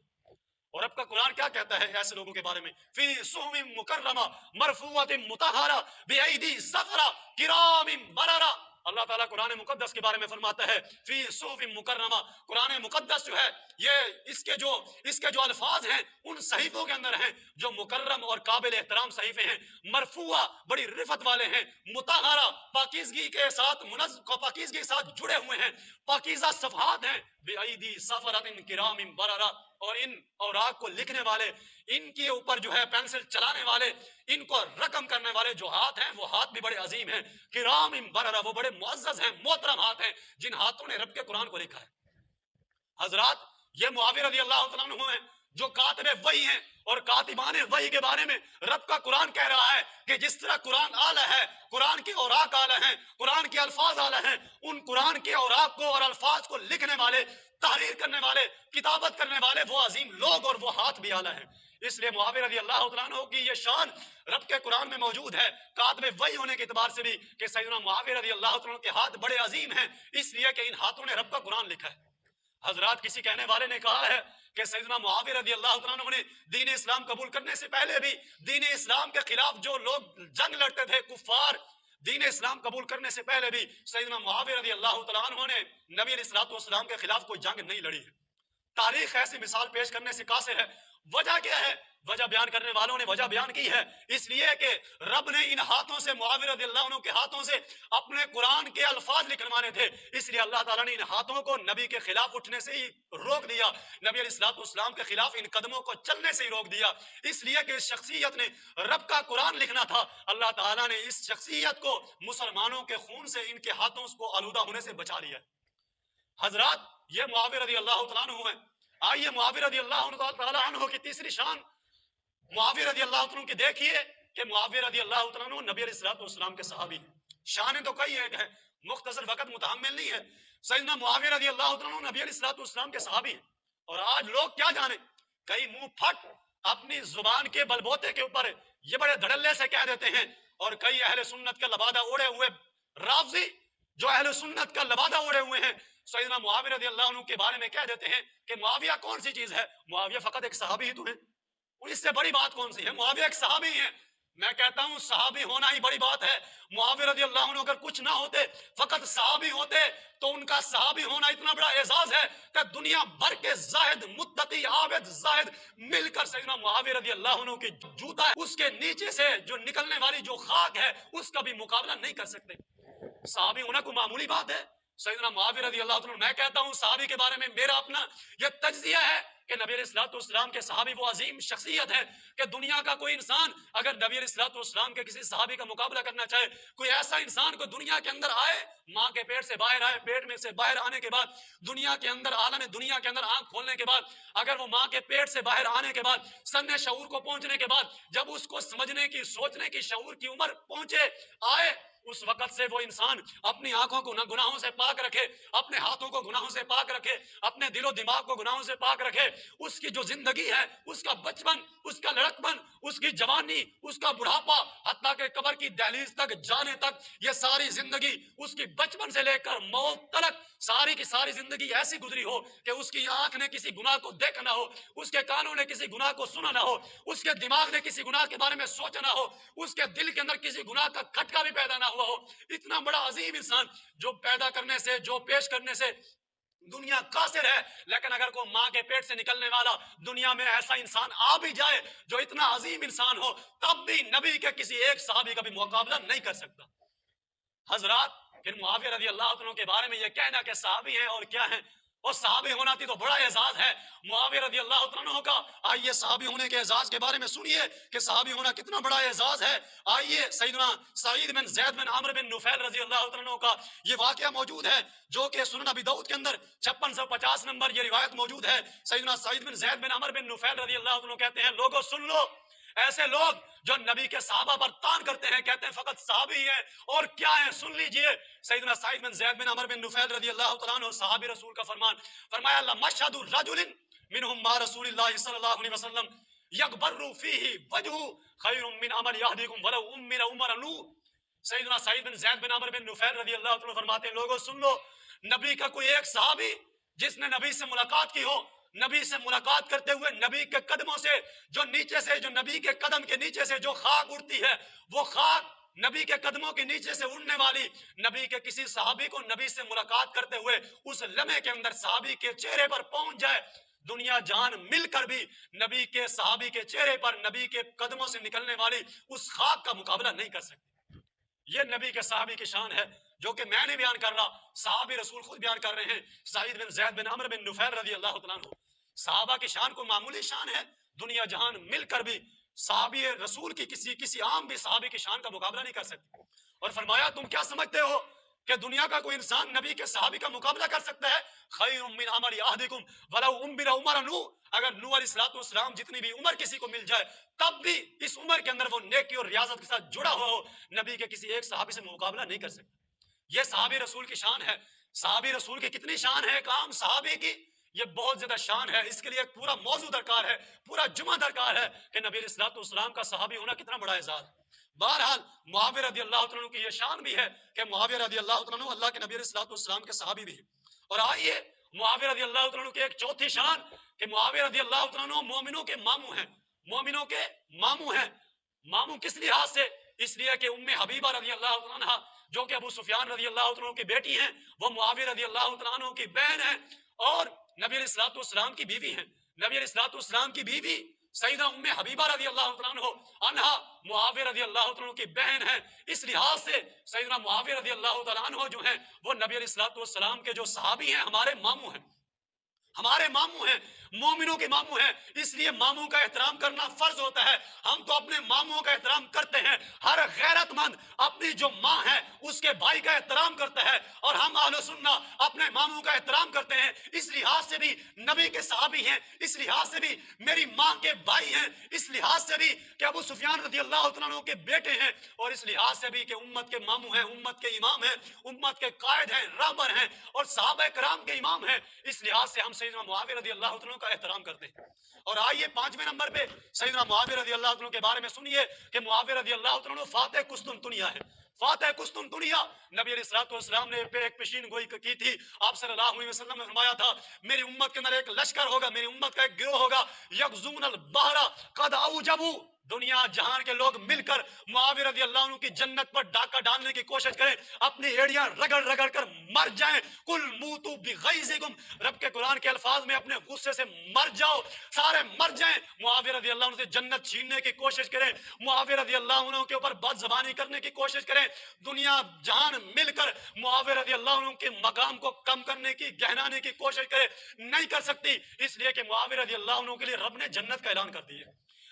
اور رب کا قرآن کیا کہتا ہے ایسے لوگوں کے بارے میں؟ فی صحف مکرمہ مرفوعۃ مطہرہ بایدی سفرہ کرام بررہ، اللہ تعالیٰ قرآن مقدس کے بارے میں فرماتا ہے فی صحف مکرمہ، قرآن مقدس جو ہے یہ اس کے جو الفاظ ہیں ان صحیفوں کے اندر ہیں جو مکرم اور قابل احترام صحیفے ہیں، مرفوعہ بڑی رفت والے ہیں، مطہرہ پاکیزگی کے ساتھ پاکیزگی کے ساتھ جڑے ہوئے ہیں، پاکیزہ صفحات ہیں، بایدی سفرۃ کرام بررہ، اور ان اوراق کو لکھنے والے، ان کے اوپر جو ہے پینسل چلانے والے، ان کو رقم کرنے والے جو ہاتھ ہیں وہ ہاتھ بھی بڑے عظیم ہیں، کرام بررہ، وہ بڑے معزز ہیں، محترم ہاتھ ہیں جن ہاتھوں نے رب کے قرآن کو لکھا ہے۔ حضرات یہ معاویہ رضی اللہ عنہ ہیں جو کاتب وحی ہیں، اور کاتبان وحی کے بارے میں رب کا قرآن کہہ رہا ہے کہ جس طرح قرآن اعلیٰ ہے، قرآن کے اوراق اعلیٰ ہیں، قرآن کے الفاظ اعلیٰ ہیں، ان قرآن کے اوراق کو اور الفاظ کو لکھنے والے، تحریر کرنے والے، کتابت کرنے والے وہ عظیم لوگ اور وہ ہاتھ بھی اعلیٰ ہیں۔ اس لیے معاویہ رضی اللہ تعالیٰ عنہ کی یہ شان رب کے قرآن میں موجود ہے، کاتب وحی ہونے کے اعتبار سے بھی، کہ سیدنا معاویہ رضی اللہ تعالیٰ عنہ کے ہاتھ بڑے عظیم ہیں، اس لیے کہ ان ہاتھوں نے رب کا قرآن لکھا ہے۔ حضرات، کسی کہنے والے نے کہا ہے کہ سیدنا معاویہ رضی اللہ تعالیٰ عنہ نے دین اسلام قبول کرنے سے پہلے بھی دین اسلام کے خلاف جو لوگ جنگ لڑتے تھے، کفار، دین اسلام قبول کرنے سے پہلے بھی سیدنا معاویہ رضی اللہ تعالیٰ عنہ نے نبی علیہ الصلوۃ والسلام کے خلاف کوئی جنگ نہیں لڑی ہے۔ تاریخ ایسی مثال پیش کرنے سے قاصر ہے۔ وجہ کیا ہے؟ وجہ بیان کرنے والوں نے وجہ بیان کی ہے، اس لیے کہ رب نے ان ہاتھوں سے، معاویہ رضی اللہ عنہ کے ہاتھوں سے اپنے قرآن کے الفاظ لکھوانے تھے، اس لیے اللہ تعالیٰ نے ان ہاتھوں کو نبی کے خلاف اٹھنے سے ہی روک دیا، نبی علیہ الصلوۃ والسلام کے خلاف ان قدموں کو چلنے سے ہی روک دیا، اس لیے کہ اس شخصیت نے رب کا قرآن لکھنا تھا۔ اللہ تعالیٰ نے اس شخصیت کو مسلمانوں کے خون سے، ان کے ہاتھوں کو آلودہ ہونے سے بچا لیا۔ حضرات، یہ معاویہ رضی اللہ تعالیٰ عنہ ہیں۔ آئیے معاویہ رضی اللہ تعالیٰ عنہ کی تیسری شان معاویہ رضی اللہ عنہ کی دیکھیے کہ معاویہ رضی اللہ تعالیٰ عنہ نبی علیہ الصلوۃ والسلام کے صحابی ہیں۔ شانیں تو کئی ایک ہیں، مختصر وقت متحمل نہیں ہے۔ سیدنا معاویہ رضی اللہ تعالیٰ عنہ نبی علیہ الصلوۃ والسلام کے صحابی ہیں، اور آج لوگ کیا جانے، کئی منہ پھٹ اپنی زبان کے بلبوتے کے اوپر یہ بڑے دھڑلے سے کہہ دیتے ہیں، اور کئی اہل سنت کا لبادہ اوڑے ہوئے رافضی جو اہل سنت کا لبادہ اوڑے ہوئے ہیں، سیدنا معاویہ رضی اللہ عنہ کے بارے میں کہہ دیتے ہیں کہ معاویہ کون سی چیز ہے، معاویہ فقط ایک صحابی ہی تو ہے، اس سے بڑی بات کون سی ہے، معاویہ ایک صحابی ہے۔ میں کہتا ہوں صحابی ہونا ہی بڑی بات ہے۔ معاویہ رضی اللہ عنہ اگر کچھ نہ ہوتے، فقط صحابی ہوتے، تو ان کا صحابی ہونا اتنا بڑا اعزاز ہے کہ دنیا بھر کے زاہد، متقی، عابد، زاہد مل کر سیدنا معاویہ رضی اللہ عنہ کی جوتا ہے اس کے نیچے سے جو نکلنے والی جو خاک ہے اس کا بھی مقابلہ نہیں کر سکتے۔ صحابی ہونا کوئی معمولی بات ہے؟ سیدنا معاویہ رضی اللہ عنہ، میں کہتا ہوں صحابی کے بارے میں میرا اپنا یہ تجزیہ ہے کہ نبی علیہ الصلوۃ والسلام کے صحابی وہ عظیم شخصیت ہے کہ دنیا کا کوئی انسان اگر نبی علیہ الصلوۃ والسلام کے کسی صحابی کا مقابلہ کرنا چاہے، کوئی ایسا انسان کو دنیا کے اندر آئے، ماں کے پیٹ سے باہر آئے، پیٹ میں سے باہر آنے کے بعد دنیا کے اندر، عالم دنیا کے اندر آنکھ کھولنے کے بعد، اگر وہ ماں کے پیٹ سے باہر آنے کے بعد سن شعور کو پہنچنے کے بعد جب اس کو سمجھنے کی، سوچنے کی، شعور کی عمر پہنچے، آئے، اس وقت سے وہ انسان اپنی آنکھوں کو گناہوں سے پاک رکھے، اپنے ہاتھوں کو گناہوں سے پاک رکھے، اپنے دل و دماغ کو گناہوں سے پاک رکھے، اس کی جو زندگی ہے، اس کا بچپن، اس کا لڑکپن، اس کی جوانی، اس کا بڑھاپا، حتیٰ کہ قبر کی دہلیز تک جانے تک، یہ ساری زندگی اس کی بچپن سے لے کر موت تک ساری کی ساری زندگی ایسی گزری ہو کہ اس کی آنکھ نے کسی گناہ کو دیکھا نہ ہو، اس کے کانوں نے کسی گناہ کو سنا نہ ہو، اس کے دماغ نے کسی گناہ کے بارے میں سوچا نہ ہو، اس کے دل کے اندر کسی گناہ کا کھٹکا بھی پیدا نہ ہوا ہو۔ اتنا بڑا عظیم انسان جو پیدا کرنے سے، جو پیش کرنے سے دنیا قاصر ہے، لیکن اگر کوئی ماں کے پیٹ سے نکلنے والا دنیا میں ایسا انسان آ بھی جائے جو اتنا عظیم انسان ہو، تب بھی نبی کے کسی ایک صحابی کا بھی مقابلہ نہیں کر سکتا۔ حضرات، پھر معاویہ رضی اللہ عنہ کے بارے میں یہ کہنا کہ صحابی ہیں اور کیا ہیں، اور صحابی ہونا تھی تو بڑا اعزاز ہے معاویہ رضی اللہ عنہ کا۔ آئیے صحابی ہونے کے اعزاز کے بارے میں سنیے کہ صحابی ہونا کتنا بڑا اعزاز ہے۔ آئیے سیدنا سعید بن زید بن عمرو بن نفیل رضی اللہ عنہ کا یہ واقعہ موجود ہے جو کہ سنن ابی داؤد کے اندر 5650 نمبر یہ روایت موجود ہے۔ سیدنا سعید بن زید بن عمرو بن نفیل رضی اللہ عنہ کہتے ہیں، لوگوں سن لو، ایسے لوگ جو نبی کے صحابہ پر تان کرتے ہیں، کہتے ہیں فقط صحابی ہیں اور کیا ہیں، سن لیجئے سیدنا سعید بن زید بن عمرو بن نفیل رضی اللہ تعالیٰ عنہ صحابی رسول کا فرمان، فرمایا لمشهد رجل منهم مع رسول اللہ صلی اللہ علیہ وسلم یغبر فیہ وجہ خیر من عمل یہدیکم ولو امر عمر نو۔ سیدنا سعید بن زید بن عمرو بن نفیل رضی اللہ تعالیٰ فرماتے ہیں، لوگوں سن لو، نبی کا کوئی ایک صحابی جس نے نبی سے ملاقات کی ہو، نبی سے ملاقات کرتے ہوئے نبی کے قدموں سے جو نیچے سے، جو نبی کے قدم کے نیچے سے جو خاک اڑتی ہے، وہ خاک نبی کے قدموں کے نیچے سے اڑنے والی نبی کے کسی صحابی کو نبی سے ملاقات کرتے ہوئے اس لمحے کے اندر صحابی کے چہرے پر پہنچ جائے، دنیا جان مل کر بھی نبی کے صحابی کے چہرے پر نبی کے قدموں سے نکلنے والی اس خاک کا مقابلہ نہیں کر سکتے۔ یہ نبی کے صحابی کی شان ہے جو کہ میں نے بیان کر رہا، صحابی رسول خود بیان کر رہے ہیں، سعید بن زید بن عمرو بن نفیل رضی اللہ تعالیٰ عنہ۔ صحابہ کی شان کو معمولی شان ہے، دنیا جہان مل کر بھی صحابی رسول کی کسی عام بھی صحابی کی شان کا مقابلہ نہیں کر سکتے۔ اور فرمایا تم کیا سمجھتے ہو کہ دنیا کا کوئی انسان نبی کے صحابی کا مقابلہ کر سکتا ہے؟ خیر من عمل احدکم ولو امر عمر نو، اگر نوح علیہ السلام جتنی بھی عمر کسی کو مل جائے تب بھی اس عمر کے اندر وہ نیکی اور ریاضت کے ساتھ جڑا ہوا ہو، نبی کے کسی ایک صحابی سے مقابلہ نہیں کر سکتا۔ یہ صحابی رسول کی شان ہے۔ صحابی رسول کی کتنی شان ہے، ایک عام صحابی کی یہ بہت زیادہ شان ہے۔ اس کے لیے ایک پورا موضوع درکار ہے، پورا جمعہ درکار ہے کہ نبی علیہ السلام کا صحابی ہونا کتنا بڑا اعزاز۔ بہرحال معاویہ رضی اللہ عنہ کی یہ شان بھی ہے کہ معاویہ رضی اللہ عنہ اللہ کے نبی علیہ السلام کے صحابی بھی ہیں۔ اور آئیے معاویہ رضی اللہ عنہ کی ایک چوتھی شان کہ معاویہ رضی اللہ عنہ مومنوں کے ماموں ہیں، مومنوں کے ماموں ہیں۔ ماموں کس لحاظ سے؟ اس لیے کہ ام حبیبہ رضی اللہ عنہ جو کہ ابو سفیان رضی اللہ عنہ کی بیٹی ہیں، وہ معاویہ رضی اللہ عنہ کی بہن ہیں اور نبی علیہ السلام کی بیوی ہیں۔ نبی علیہ السلام کی بیوی سیدہ ام حبیبہ رضی اللہ عنہ معاویہ رضی اللہ عنہ کی بہن ہیں۔ اس لحاظ سے سیدنا معاویہ رضی اللہ عنہ جو ہیں وہ نبی علیہ السلام کے جو صحابی ہیں، ہمارے ماموں ہیں، ہمارے ماموں ہیں، مومنوں کے ماموں ہیں۔ اس لیے ماموں کا احترام کرنا فرض ہوتا ہے۔ ہم تو اپنے ماموں کا احترام کرتے ہیں، ہر غیرت مند اپنی جو ماں ہے اس کے بھائی کا احترام کرتا ہے، اور ہم اہل سنہ اپنے ماموں کا احترام کرتے ہیں۔ اس لحاظ سے بھی نبی کے صحابی ہیں، اس لحاظ سے بھی میری ماں کے بھائی ہیں، اس لحاظ سے بھی کہ ابو سفیان رضی اللہ عنہ کے بیٹے ہیں، اور اس لحاظ سے بھی کہ امت کے ماموں ہیں، امت کے امام ہیں، امت کے قائد ہیں، رہبر ہیں اور صحابہ کرام کے امام ہیں۔ اس لحاظ سے ہم سیدنا معاویہ رضی اللہ عنہ کا احترام کرتے ہیں۔ اور آئیے 5ویں نمبر پہ سیدنا معاویہ رضی اللہ عنہ کے بارے میں سنیے کہ معاویہ رضی اللہ عنہ فاتح قسطنطنیہ ہے۔ فاتح قسطنطنیہ نبی علیہ السلام نے ایک پیشین گوئی کی تھی۔ آپ صلی اللہ علیہ وسلم نے فرمایا تھا میری امت کے اندر ایک لشکر ہوگا، میری امت کا ایک گروہ ہوگا، یغزون البحر قد اوجبوا، دنیا جہان کے لوگ مل کر معاویہ رضی اللہ عنہ کی جنت پر ڈاکہ ڈالنے کی کوشش کریں، اپنی ایڑیاں رگڑ رگڑ کر مر جائیں۔ کل موتوا بغیظکم، رب کے قرآن کے الفاظ میں اپنے غصے سے مر جاؤ، سارے مر جائیں۔ معاویہ رضی اللہ عنہ سے جنت چھیننے کی کوشش کریں، معاویہ رضی اللہ عنہ کے اوپر بد زبانی کرنے کی کوشش کریں، دنیا جہان مل کر معاویہ رضی اللہ عنہ کے مقام کو کم کرنے کی، گہرانے کی کوشش کرے، نہیں کر سکتی، اس لیے کہ معاویہ رضی اللہ عنہ کے لیے رب نے جنت کا اعلان کر دیا۔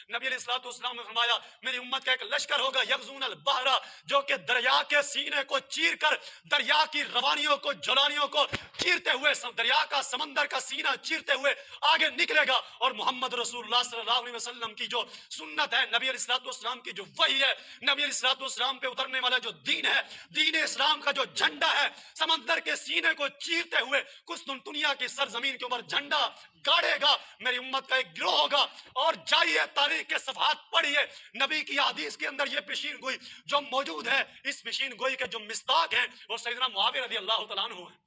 نبی علیہ السلام نے فرمایا میری امت کا ایک لشکر ہوگا یغزون البحر، جو کہ دریا کے سینے کو چیر کر، دریا کی روانیوں کو، جلانیوں کو چیرتے ہوئے، دریا کا، سمندر کا سینہ چیرتے ہوئے آگے نکلے گا، اور محمد رسول اللہ صلی اللہ علیہ وسلم کی جو سنت ہے، نبی علیہ السلام کی جو وحی ہے، نبی علیہ السلام پہ اترنے والا جو دین ہے، دین اسلام کا جو جھنڈا ہے، سمندر کے سینے کو چیرتے ہوئے قسطنطنیہ کی سرزمین کے اوپر جھنڈا گاڑے گا۔ میری امت کا ایک گروہ ہوگا، اور جائیے تاریخ کے صفحات پڑھیے، نبی کی حدیث کے اندر یہ پیشین گوئی جو موجود ہے، اس پیشین گوئی کے جو مصداق ہیں وہ سیدنا معاویہ رضی اللہ تعالیٰ عنہ ہیں۔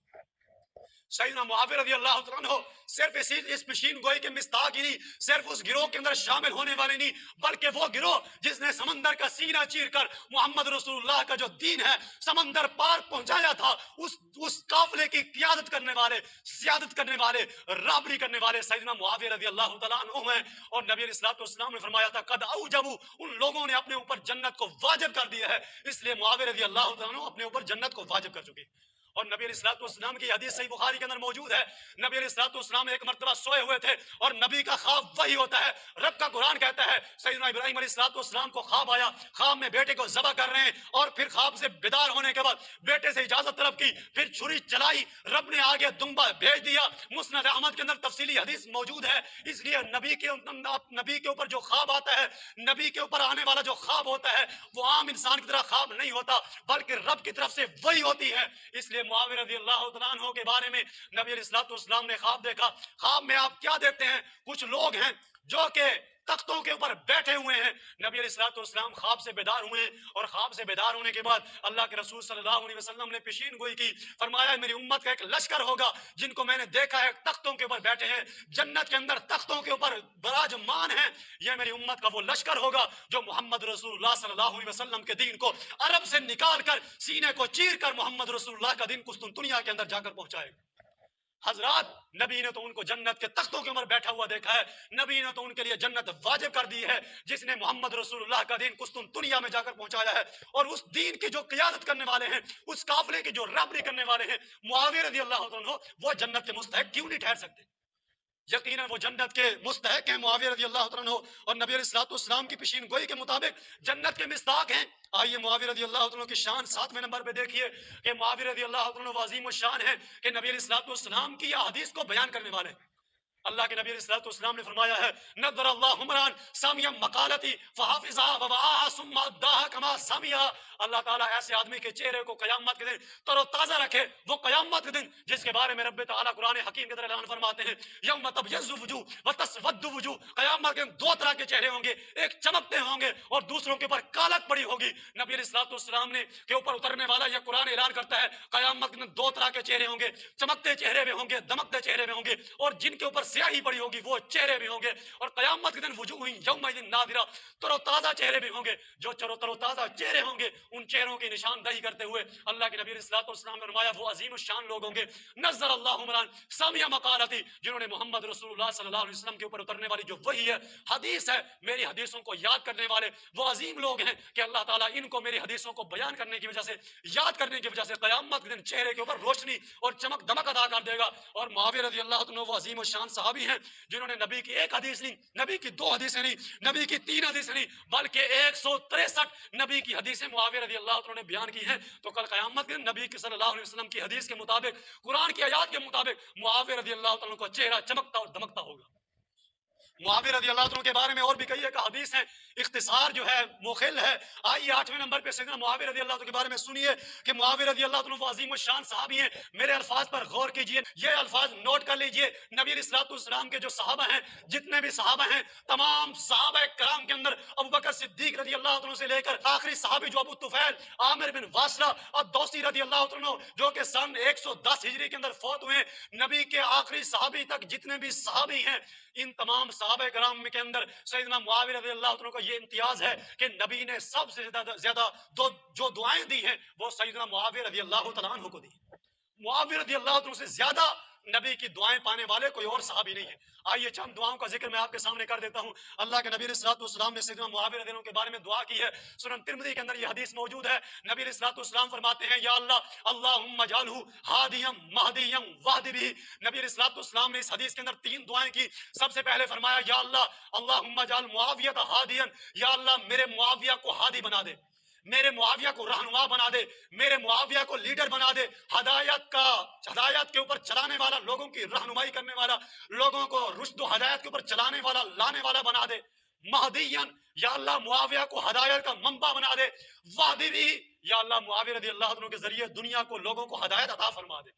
سیدنا معاویہ رضی اللہ عنہ صرف اس پیشین گوئی کے مصداق ہی نہیں، صرف اس گروہ کے اندر شامل ہونے والے نہیں، بلکہ وہ گروہ جس نے سمندر کا سینہ چیر کر محمد رسول اللہ کا جو دین ہے سمندر پار پہنچایا تھا، اس قافلے کی قیادت کرنے والے، سیادت کرنے والے، رابری کرنے والے سیدنا معاویہ رضی اللہ تعالیٰ عنہ ہیں۔ اور نبی علیہ السلام نے فرمایا تھا قد اوجبوا، ان لوگوں نے اپنے اوپر جنت کو واجب کر دیا ہے، اس لیے معاویہ رضی اللہ تعالیٰ عنہ اپنے اوپر جنت کو واجب کر چکے۔ اور نبی علیہ السلام کی حدیث صحیح بخاری کے اندر موجود ہے، نبی علیہ السلام ایک مرتبہ سوئے ہوئے تھے، اور نبی کا خواب وہی ہوتا ہے، رب کا قرآن کہتا ہے سیدنا ابراہیم علیہ السلام کو خواب آیا، خواب میں بیٹے کو ذبح کر رہے ہیں، اور پھر خواب سے بیدار ہونے کے بعد بیٹے سے اجازت طلب کی، پھر چھری چلائی، رب نے آگے دمبا بھیج دیا۔ مسند احمد کے اندر تفصیلی حدیث موجود ہے۔ اس لیے نبی کے اوپر جو خواب آتا ہے، نبی کے اوپر آنے والا جو خواب ہوتا ہے، وہ عام انسان کی طرح خواب نہیں ہوتا، بلکہ رب کی طرف سے وہی ہوتی ہے۔ اس لیے معاویہ رضی اللہ عنہ کے بارے میں نبی علیہ السلام نے خواب دیکھا۔ خواب میں آپ کیا دیکھتے ہیں؟ کچھ لوگ ہیں جو کہ تختوں کے اوپر بیٹھے ہوئے ہیں۔ نبی علیہ السلام خواب سے بیدار ہوئے ہیں، اور خواب سے بیدار ہونے کے بعد اللہ کے رسول صلی اللہ علیہ وسلم نے پیشین گوئی کی، فرمایا میری امت کا ایک لشکر ہوگا جن کو میں نے دیکھا ہے تختوں کے اوپر بیٹھے ہیں، جنت کے اندر تختوں کے اوپر براجمان ہیں، یہ میری امت کا وہ لشکر ہوگا جو محمد رسول اللہ صلی اللہ علیہ وسلم کے دین کو عرب سے نکال کر، سینے کو چیر کر محمد رسول اللہ کا دین قسطنطنیہ کے اندر جا کر پہنچائے گا۔ حضرات، نبی نے تو ان کو جنت کے تختوں کے اوپر بیٹھا ہوا دیکھا ہے، نبی نے تو ان کے لیے جنت واجب کر دی ہے، جس نے محمد رسول اللہ کا دین قسطنطنیہ میں جا کر پہنچایا ہے۔ اور اس دین کی جو قیادت کرنے والے ہیں، اس قافلے کی جو رہبری کرنے والے ہیں معاویہ رضی اللہ عنہ، وہ جنت کے مستحق کیوں نہیں ٹھہر سکتے؟ یقیناً وہ جنت کے مستحق ہیں معاویہ رضی اللہ عنہ، اور نبی علیہ السلام کی پیشین گوئی کے مطابق جنت کے مصداق ہیں۔ آئیے معاویہ رضی اللہ عنہ کی شان 7ویں نمبر پہ دیکھیے کہ معاویہ رضی اللہ عنہ عظیم الشان ہے کہ نبی علیہ السلام کی یہ حدیث کو بیان کرنے والے ہیں۔ اللہ کے نبی علیہ الصلوۃ والسلام نے فرمایا ہے نظر اللہ عمران سامیا مقالتی فحافظها ووعاها ثم اداها كما سمعها، اللہ تعالیٰ ایسے آدمی کے چہرے کو قیامت کے دن تر و تازہ رکھے، وہ قیامت کے دن جس کے بارے میں رب تعالیٰ قرآن حکیم کے اندر اعلان فرماتے ہیں یوم تبیض وجوہ وتسود وجوہ، قیامت کے دن دو طرح کے چہرے ہوں گے، ایک چمکتے ہوں گے اور دوسروں کے اوپر کالک پڑی ہوگی۔ نبی علیہ الصلوۃ والسلام نے کے اوپر اترنے والا یہ قرآن اعلان کرتا ہے قیامت کے دن دو طرح کے چہرے ہوں گے، چمکتے چہرے بھی ہوں گے، دمکتے چہرے بھی ہوں گے، اور جن کے اوپر سیاہی پڑی ہوگی وہ چہرے بھی ہوں گے۔ اور قیامت کے دن وجوہ یومئذ ناظرہ، تر و تازہ چہرے بھی ہوں گے، جو تر و تازہ چہرے ہوں گے ان چہروں کی نشاندہی کرتے ہوئے اللہ کے نبی علیہ الصلوۃ والسلام نے فرمایا وہ عظیم الشان لوگ ہوں گے نظر اللہ عمران سامع مقالتی، جنہوں نے محمد رسول اللہ صلی اللہ علیہ وسلم کے اوپر اترنے والی جو وحی ہے، حدیث ہے، میری حدیثوں کو یاد کرنے والے وہ عظیم لوگ ہیں کہ اللہ تعالیٰ ان کو میری حدیثوں کو بیان کرنے کی وجہ سے، یاد کرنے کی وجہ سے قیامت کے دن چہرے کے اوپر روشنی اور چمک دمک عطا کر دے گا۔ اور معاویہ رضی اللہ عنہ وہ عظیم الشان صحابی ہیں جنہوں نے نبی کی ایک حدیث نہیں، نبی کی دو حدیثیں نہیں، نبی کی تین حدیثیں نہیں، بلکہ 163 نبی کی حدیثیں معاویہ رضی اللہ عنہ نے بیان کی ہیں۔ تو کل قیامت کے دن نبی کی صلی اللہ علیہ وسلم کی حدیث کے مطابق، قرآن کی آیات کے مطابق معاویہ رضی اللہ عنہ کا چہرہ چمکتا اور دمکتا ہوگا۔ معاویہ رضی اللہ عنہ کے بارے میں اور بھی کئی ایک حدیث ہیں، اختصار جو ہے مخل ہے۔ آئیے 8ویں نمبر پہ سیدنا معاویہ رضی اللہ عنہ کے بارے میں سنیے کہ معاویہ رضی اللہ عنہ وہ عظیم الشان صحابی ہیں۔ میرے الفاظ پر غور کیجئے، یہ الفاظ نوٹ کر لیجئے۔ نبی علیہ الصلوۃ والسلام کے جو صحابہ ہیں، جتنے بھی صحابہ ہیں، تمام صحابہ کرام کے اندر ابوبکر صدیق رضی اللہ عنہ سے لے کر آخری صحابی جو ابو طفیل عامر بن واصلہ الدوسی رضی اللہ عنہ جو کہ سن 110 ہجری کے اندر فوت ہوئے، نبی کے آخری صحابی تک جتنے بھی صحابی ہیں، ان تمام صحابہ کرام کے اندر سیدنا معاویہ رضی اللہ عنہ کا یہ امتیاز ہے کہ نبی نے سب سے زیادہ جو دعائیں دی ہیں وہ سیدنا معاویہ رضی اللہ تعالیٰ عنہ کو دی۔ معاویہ رضی اللہ عنہ سے زیادہ نبی کی دعائیں پانے والے کوئی اور صحابی نہیں ہے۔ آئیے چند دعاؤں کا ذکر میں آپ کے سامنے کر دیتا ہوں۔ اللہ کے نبی علیہ الصلوۃ والسلام نے سیدنا معاویہ رضی اللہ عنہ کے بارے میں دعا کی ہے، سنن ترمذی کے اندر یہ حدیث موجود ہے۔ نبی علیہ الصلوۃ والسلام فرماتے ہیں یا اللہ اللہم اجعلہ ہادیا مہدیا واہد بہ۔ نبی علیہ الصلوۃ والسلام نے اس حدیث کے اندر تین دعائیں کی۔ سب سے پہلے فرمایا یا اللہ اللہم اجعل معاویہ ہادیا، یا اللہ میرے معاویہ کو ہادی بنا دے، میرے معاویہ کو رہنما بنا دے، میرے معاویہ کو لیڈر بنا دے، ہدایت کے اوپر چلانے والا، لوگوں کی رہنمائی کرنے والا، لوگوں کو رشد و ہدایت کے اوپر چلانے والا، لانے والا بنا دے۔ مہدیاً، یا اللہ معاویہ کو ہدایت کا منبع بنا دے۔ وہدی بھی، یا اللہ معاویہ رضی اللہ عنہ کے ذریعے دنیا کو، لوگوں کو ہدایت عطا فرما دے۔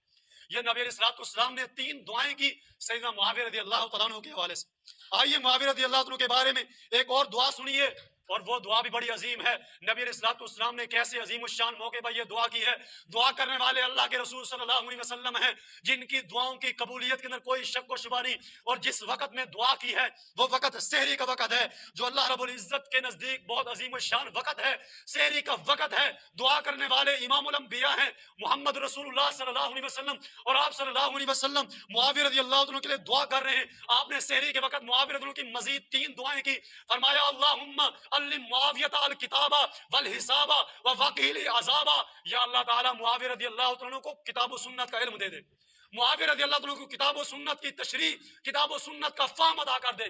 یہ نبی علیہ الصلوۃ والسلام نے تین دعائیں کی سیدنا معاویہ رضی اللہ تعالیٰ عنہ کے حوالے سے۔ آئیے معاویہ رضی اللہ عنہ کے بارے میں ایک اور دعا سنیے، اور وہ دعا بھی بڑی عظیم ہے۔ نبی علیہ الصلوۃ والسلام نے کیسے عظیم الشان موقع پر یہ دعا کی ہے۔ دعا کرنے والے اللہ کے رسول صلی اللہ علیہ وسلم ہیں جن کی دعاؤں کی قبولیت کے اندر کوئی شک و شبہ نہیں، اور جس وقت میں دعا کی ہے وہ وقت سحری کا وقت ہے، جو اللہ رب العزت کے نزدیک بہت عظیم الشان وقت ہے، سحری کا وقت ہے۔ دعا کرنے والے امام الانبیاء ہیں محمد رسول اللہ صلی اللہ علیہ وسلم، اور آپ صلی اللہ علیہ وسلم معاویہ رضی اللہ عنہ کے لیے دعا کر رہے ہیں۔ آپ نے سحری کے وقت معاویہ رضی اللہ عنہ کی مزید تین دعائیں کی۔ فرمایا اللہم علم معاویہ الکتاب والحساب ووقیل عذاب، یا اللہ تعالی معاویہ رضی اللہ عنہ کو کتاب و سنت کا علم دے دے، معاویہ رضی اللہ عنہ کو کتاب و سنت کی تشریح، کتاب و سنت کا فہم ادا کر دے۔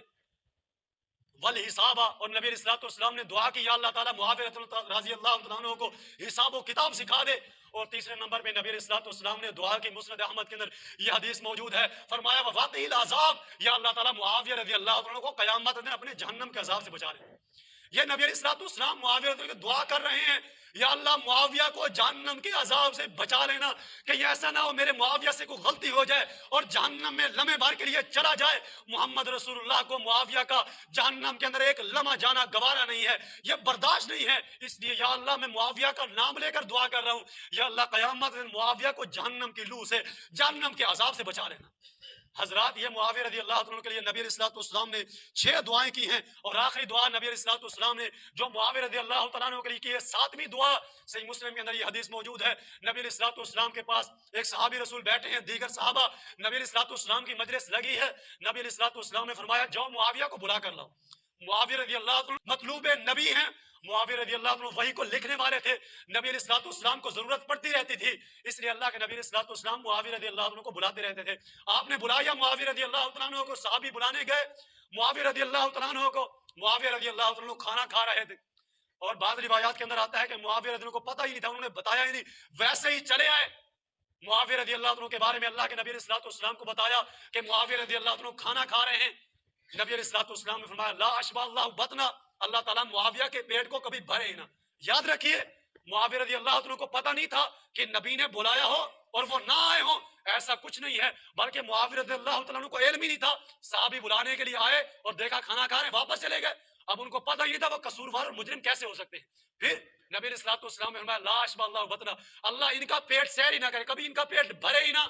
والحساب، اور نبی علیہ الصلوۃ والسلام نے دعا کی یا اللہ تعالی معاویہ رضی اللہ عنہ کو حساب و کتاب سکھا دے۔ اور تیسرے نمبر پہ نبی علیہ الصلوۃ والسلام نے دعا کی، مسند احمد کے اندر یہ حدیث موجود ہے، فرمایا وواقی العذاب، یا اللہ تعالی معاویہ رضی اللہ عنہ کو قیامت کے دن اپنے جہنم کے عذاب سے بچا لے۔ یہ نبی علیہ الصلوۃ والسلام معاویہ رضی اللہ عنہ دعا کر رہے ہیں یا اللہ معاویہ کو جہنم کے عذاب سے بچا لینا، کہ ایسا نہ ہو میرے معاویہ سے کوئی غلطی ہو جائے اور جہنم میں لمحے بھر کے لیے چلا جائے۔ محمد رسول اللہ کو معاویہ کا جہنم کے اندر ایک لمحہ جانا گوارا نہیں ہے، یہ برداشت نہیں ہے۔ اس لیے یا اللہ میں معاویہ کا نام لے کر دعا کر رہا ہوں، یا اللہ قیامت میں معاویہ کو جہنم کی لو سے، جہنم کے عذاب سے بچا لینا۔ حضرات یہ معاویہ رضی اللہ عنہ کے لیے نبی علیہ الصلوۃ والسلام نے 6 دعائیں کی ہیں، اور آخری دعا نبی علیہ الصلوۃ والسلام نے جو معاویہ رضی اللہ تعالیٰ عنہ کے لیے کی ہے، 7ویں دعا، صحیح مسلم کے اندر یہ حدیث موجود ہے۔ نبی علیہ الصلوۃ والسلام کے پاس ایک صحابی رسول بیٹھے ہیں، دیگر صحابہ، نبی علیہ الصلوۃ والسلام کی مجلس لگی ہے۔ نبی علیہ الصلوۃ والسلام نے فرمایا جاؤ معاویہ کو بلا کر لاؤ۔ معاویہ رضی اللہ عنہ مطلوب نبی ہیں، معاویہ رضی اللہ عنہ وحی کو لکھنے والے تھے، نبی علیہ الصلوۃ والسلام کو ضرورت پڑتی رہتی تھی، اس لیے اللہ کے نبی علیہ الصلوۃ والسلام معاویہ رضی اللہ عنہ کو بلاتے رہتے تھے۔ آپ نے بلایا معاویہ رضی اللہ عنہ کو، صحابی بلانے گئے معاویہ رضی اللہ عنہ کو۔ معاویہ رضی اللہ عنہ کھانا کھا رہے تھے، اور بعض روایات کے اندر آتا ہے کہ معاویہ رضی اللہ عنہ کو پتہ ہی نہیں تھا، انہوں نے بتایا ہی نہیں، ویسے ہی چلے آئے۔ معاویہ رضی اللہ عنہ کے بارے میں اللہ کے نبی علیہ السلام کو بتایا کہ معاویہ رضی اللہ عنہ کھانا کھا رہے ہیں. نبی علیہ السلام نے فرمایا لا اشبع اللہ بطنا، اللہ تعالیٰ معاویہ کے پیٹ کو کبھی بھرے ہی نہ. یاد رکھیے معاویہ رضی اللہ عنہ کو پتہ نہیں تھا کہ نبی نے بلایا ہو اور وہ نہ آئے ہوں، ایسا کچھ نہیں ہے، بلکہ معاویہ رضی اللہ عنہ کو علم ہی نہیں تھا. صحابی بلانے کے لیے آئے اور دیکھا کھانا کھا رہے واپس چلے گئے. اب ان کو پتہ ہی نہیں تھا وہ قصوروار اور مجرم کیسے ہو سکتے ہیں. پھر نبی علیہ السلام نے فرمایا لا اشبع اللہ بطنا، اللہ ان کا پیٹ سیر ہی نہ کرے، کبھی ان کا پیٹ بھرے ہی نہ.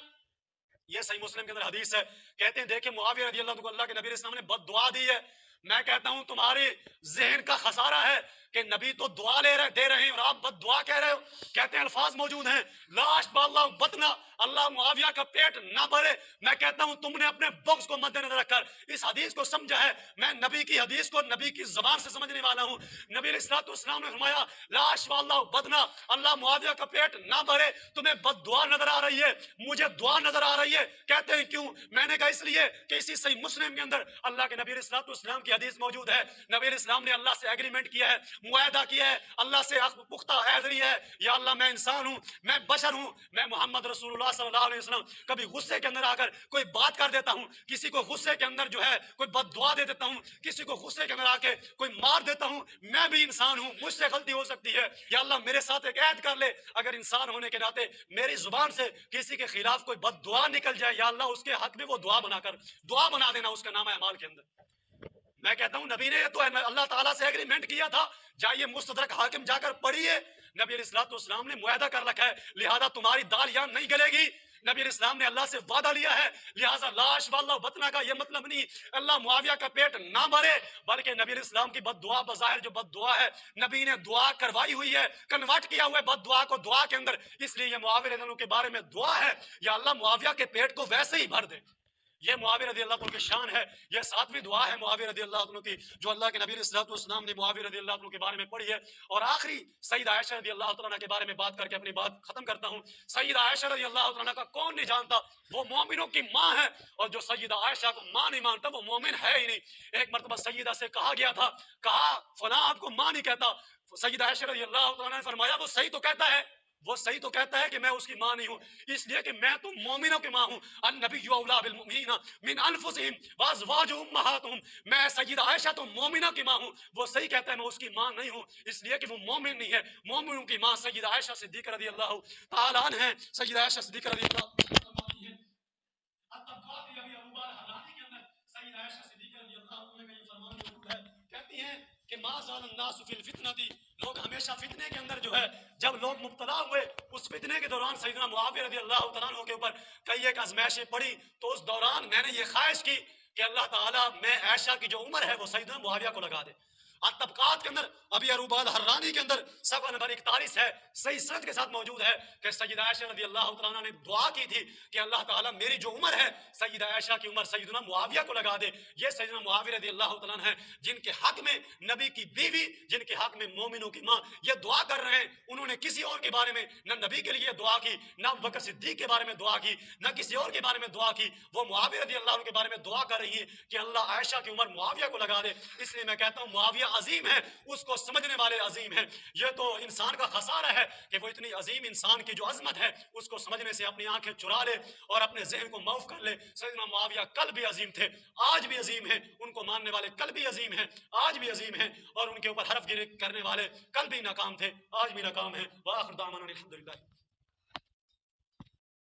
یہ صحیح مسلم کے اندر حدیث ہے. کہتے ہیں دیکھیں معاویہ رضی اللہ عنہ کو اللہ کے نبی علیہ السلام نے بد دعا دی ہے. میں کہتا ہوں تمہارے ذہن کا خسارہ ہے کہ نبی تو دعا دے رہے ہیں اور آپ بد دعا کہہ رہے ہو. کہتے ہیں الفاظ موجود ہیں لا اشبع اللہ بطنا، اللہ معاویہ کا پیٹ نہ بھرے. میں کہتا ہوں تم نے اپنے بغض کو مد نظر رکھ کر اس حدیث کو سمجھا ہے. میں نبی کی حدیث کو نبی کی زبان سے سمجھنے والا ہوں. نبی علیہ السلام نے فرمایا لا اشبع اللہ بطنا، اللہ معاویہ کا پیٹ نہ بھرے. تمہیں بد دعا نظر آ رہی ہے، مجھے دعا نظر آ رہی ہے. کہتے ہیں کیوں؟ میں نے کہا اس لیے کہ اسی صحیح مسلم کے اندر اللہ کے نبی علیہ السلام کی حدیث موجود ہے. نبی علیہ السلام نے اللہ سے ایگریمنٹ کیا ہے، معاہدہ کیا ہے، اللہ سے پختہ عہد لیا ہے. یا اللہ میں انسان ہوں، میں بشر ہوں، میں محمد رسول اللہ صلی اللہ علیہ وسلم کبھی غصے کے اندر آ کر کوئی بات کر دیتا ہوں، کسی کو غصے کے اندر جو ہے کوئی بد دعا دے دیتا ہوں، کسی کو غصے کے اندر آ کے کوئی مار دیتا ہوں. میں بھی انسان ہوں، مجھ سے غلطی ہو سکتی ہے. یا اللہ میرے ساتھ ایک عہد کر لے، اگر انسان ہونے کے ناطے میری زبان سے کسی کے خلاف کوئی بد دعا نکل جائے، یا اللہ اس کے حق میں وہ دعا بنا دینا اس کا نام اعمال کے اندر. میں کہتا ہوں نبی نے تو اللہ تعالیٰ سے ایگریمنٹ کیا تھا. جائیے مستدرک حاکم جا کر پڑھیے، نبی علیہ السلام نے معاہدہ کر رکھا ہے، لہذا تمہاری دال یہاں نہیں گلے گی. نبی علیہ السلام نے اللہ سے وعدہ لیا ہے، لہذا لا اشبع اللہ بطنا کا یہ مطلب نہیں اللہ معاویہ کا پیٹ نہ بھرے، بلکہ نبی علیہ السلام کی بد دعا بظاہر جو بد دعا ہے نبی نے دعا کروائی ہوئی ہے، کنورٹ کیا ہوا ہے بد دعا کو دعا کے اندر. اس لیے یہ معاویہ رضی اللہ عنہ کے بارے میں دعا ہے یا اللہ معاویہ کے پیٹ کو ویسے ہی بھر دے. یہ معاویہ رضی اللہ عنہ کی شان ہے. یہ 7ویں دعا ہے معاویہ رضی اللہ عنہ کی جو اللہ کے نبی علیہ السلام نے معاویہ رضی اللہ عنہ کے بارے میں پڑھی ہے. اور آخری سیدہ عائشہ رضی اللہ عنہ کے بارے میں بات کر کے اپنی بات ختم کرتا ہوں. سیدہ عائشہ رضی اللہ عنہ کا کون نہیں جانتا، وہ مومنوں کی ماں ہے، اور جو سیدہ عائشہ کو ماں نہیں مانتا وہ مومن ہے ہی نہیں. ایک مرتبہ سیدہ سے کہا گیا تھا، کہا فلاں آپ کو ماں نہیں کہتا. سیدہ عائشہ رضی اللہ عنہ نے فرمایا وہ صحیح تو کہتا ہے، وہ صحیح تو کہتا ہے کہ میں اس کی ماں نہیں ہوں، اس لیے کہ میں تو مومنوں کی ماں ہوں. النبی اولا بالمؤمنین من انفسہم وازواجہم امہاتہم، میں سیدہ عائشہ تو مومنہ کی ماں ہوں. وہ صحیح کہتا ہے میں اس کی ماں نہیں ہوں، اس لیے کہ وہ مومن نہیں ہے. مومنوں کی ماں سیدہ عائشہ صدیقہ رضی اللہ تعالیٰ عنہ ہے. سیدہ عائشہ صدیقہ رضی اللہ فرماتی ہے الطبقات ابی ابوبال حرانی کے اندر سیدہ عائشہ صدیقہ رضی اللہ عنہ کا یہ فرمان موجود ہے. کہتی ہیں کہ ما زال الناس فی الفتنہ، لوگ ہمیشہ فتنے کے اندر جو ہے جب لوگ مبتلا ہوئے اس فتنے کے دوران سیدنا معاویہ رضی اللہ تعالیٰ عنہ کے اوپر کئی ایک آزمائشیں پڑی، تو اس دوران میں نے یہ خواہش کی کہ اللہ تعالیٰ میں عائشہ کی جو عمر ہے وہ سیدنا معاویہ کو لگا دے. طبقات کے اندر ابی اروبال حرانی کے اندر صفحہ نمبر 41 ہے، صحیح سند کے ساتھ موجود ہے کہ سیدہ عائشہ رضی اللہ تعالیٰ نے دعا کی تھی کہ اللہ تعالیٰ میری جو عمر ہے سیدہ عائشہ کی عمر سیدنا معاویہ کو لگا دے. یہ سیدنا معاویہ رضی اللہ تعالیٰ ہیں جن کے حق میں نبی کی بیوی، جن کے حق میں مومنوں کی ماں یہ دعا کر رہے ہیں. انہوں نے کسی اور کے بارے میں نہ نبی کے لیے دعا کی، نہ ابوبکر صدیق کے بارے میں دعا کی، نہ کسی اور کے بارے میں دعا کی. وہ معاویہ رضی اللہ عنہ کے بارے میں دعا کر رہی ہے کہ اللہ عائشہ کی عمر معاویہ کو لگا دے. اس لیے میں کہتا ہوں معاویہ عظیم ہے، اس کو سمجھنے والے عظیم ہیں. یہ تو انسان کا خسارہ ہے کہ وہ اتنی عظیم انسان کی جو عظمت ہے اس کو سمجھنے سے اپنی آنکھیں چرا لے اور اپنے ذہن کو معاف کر لے. سیدنا معاویہ کل بھی عظیم تھے، آج بھی عظیم ہیں. ان کو ماننے والے کل بھی عظیم ہیں، آج بھی عظیم ہیں، اور ان کے اوپر حرف گیری کرنے والے کل بھی ناکام تھے، آج بھی ناکام ہیں. وآخر دعوانا الحمدللہ.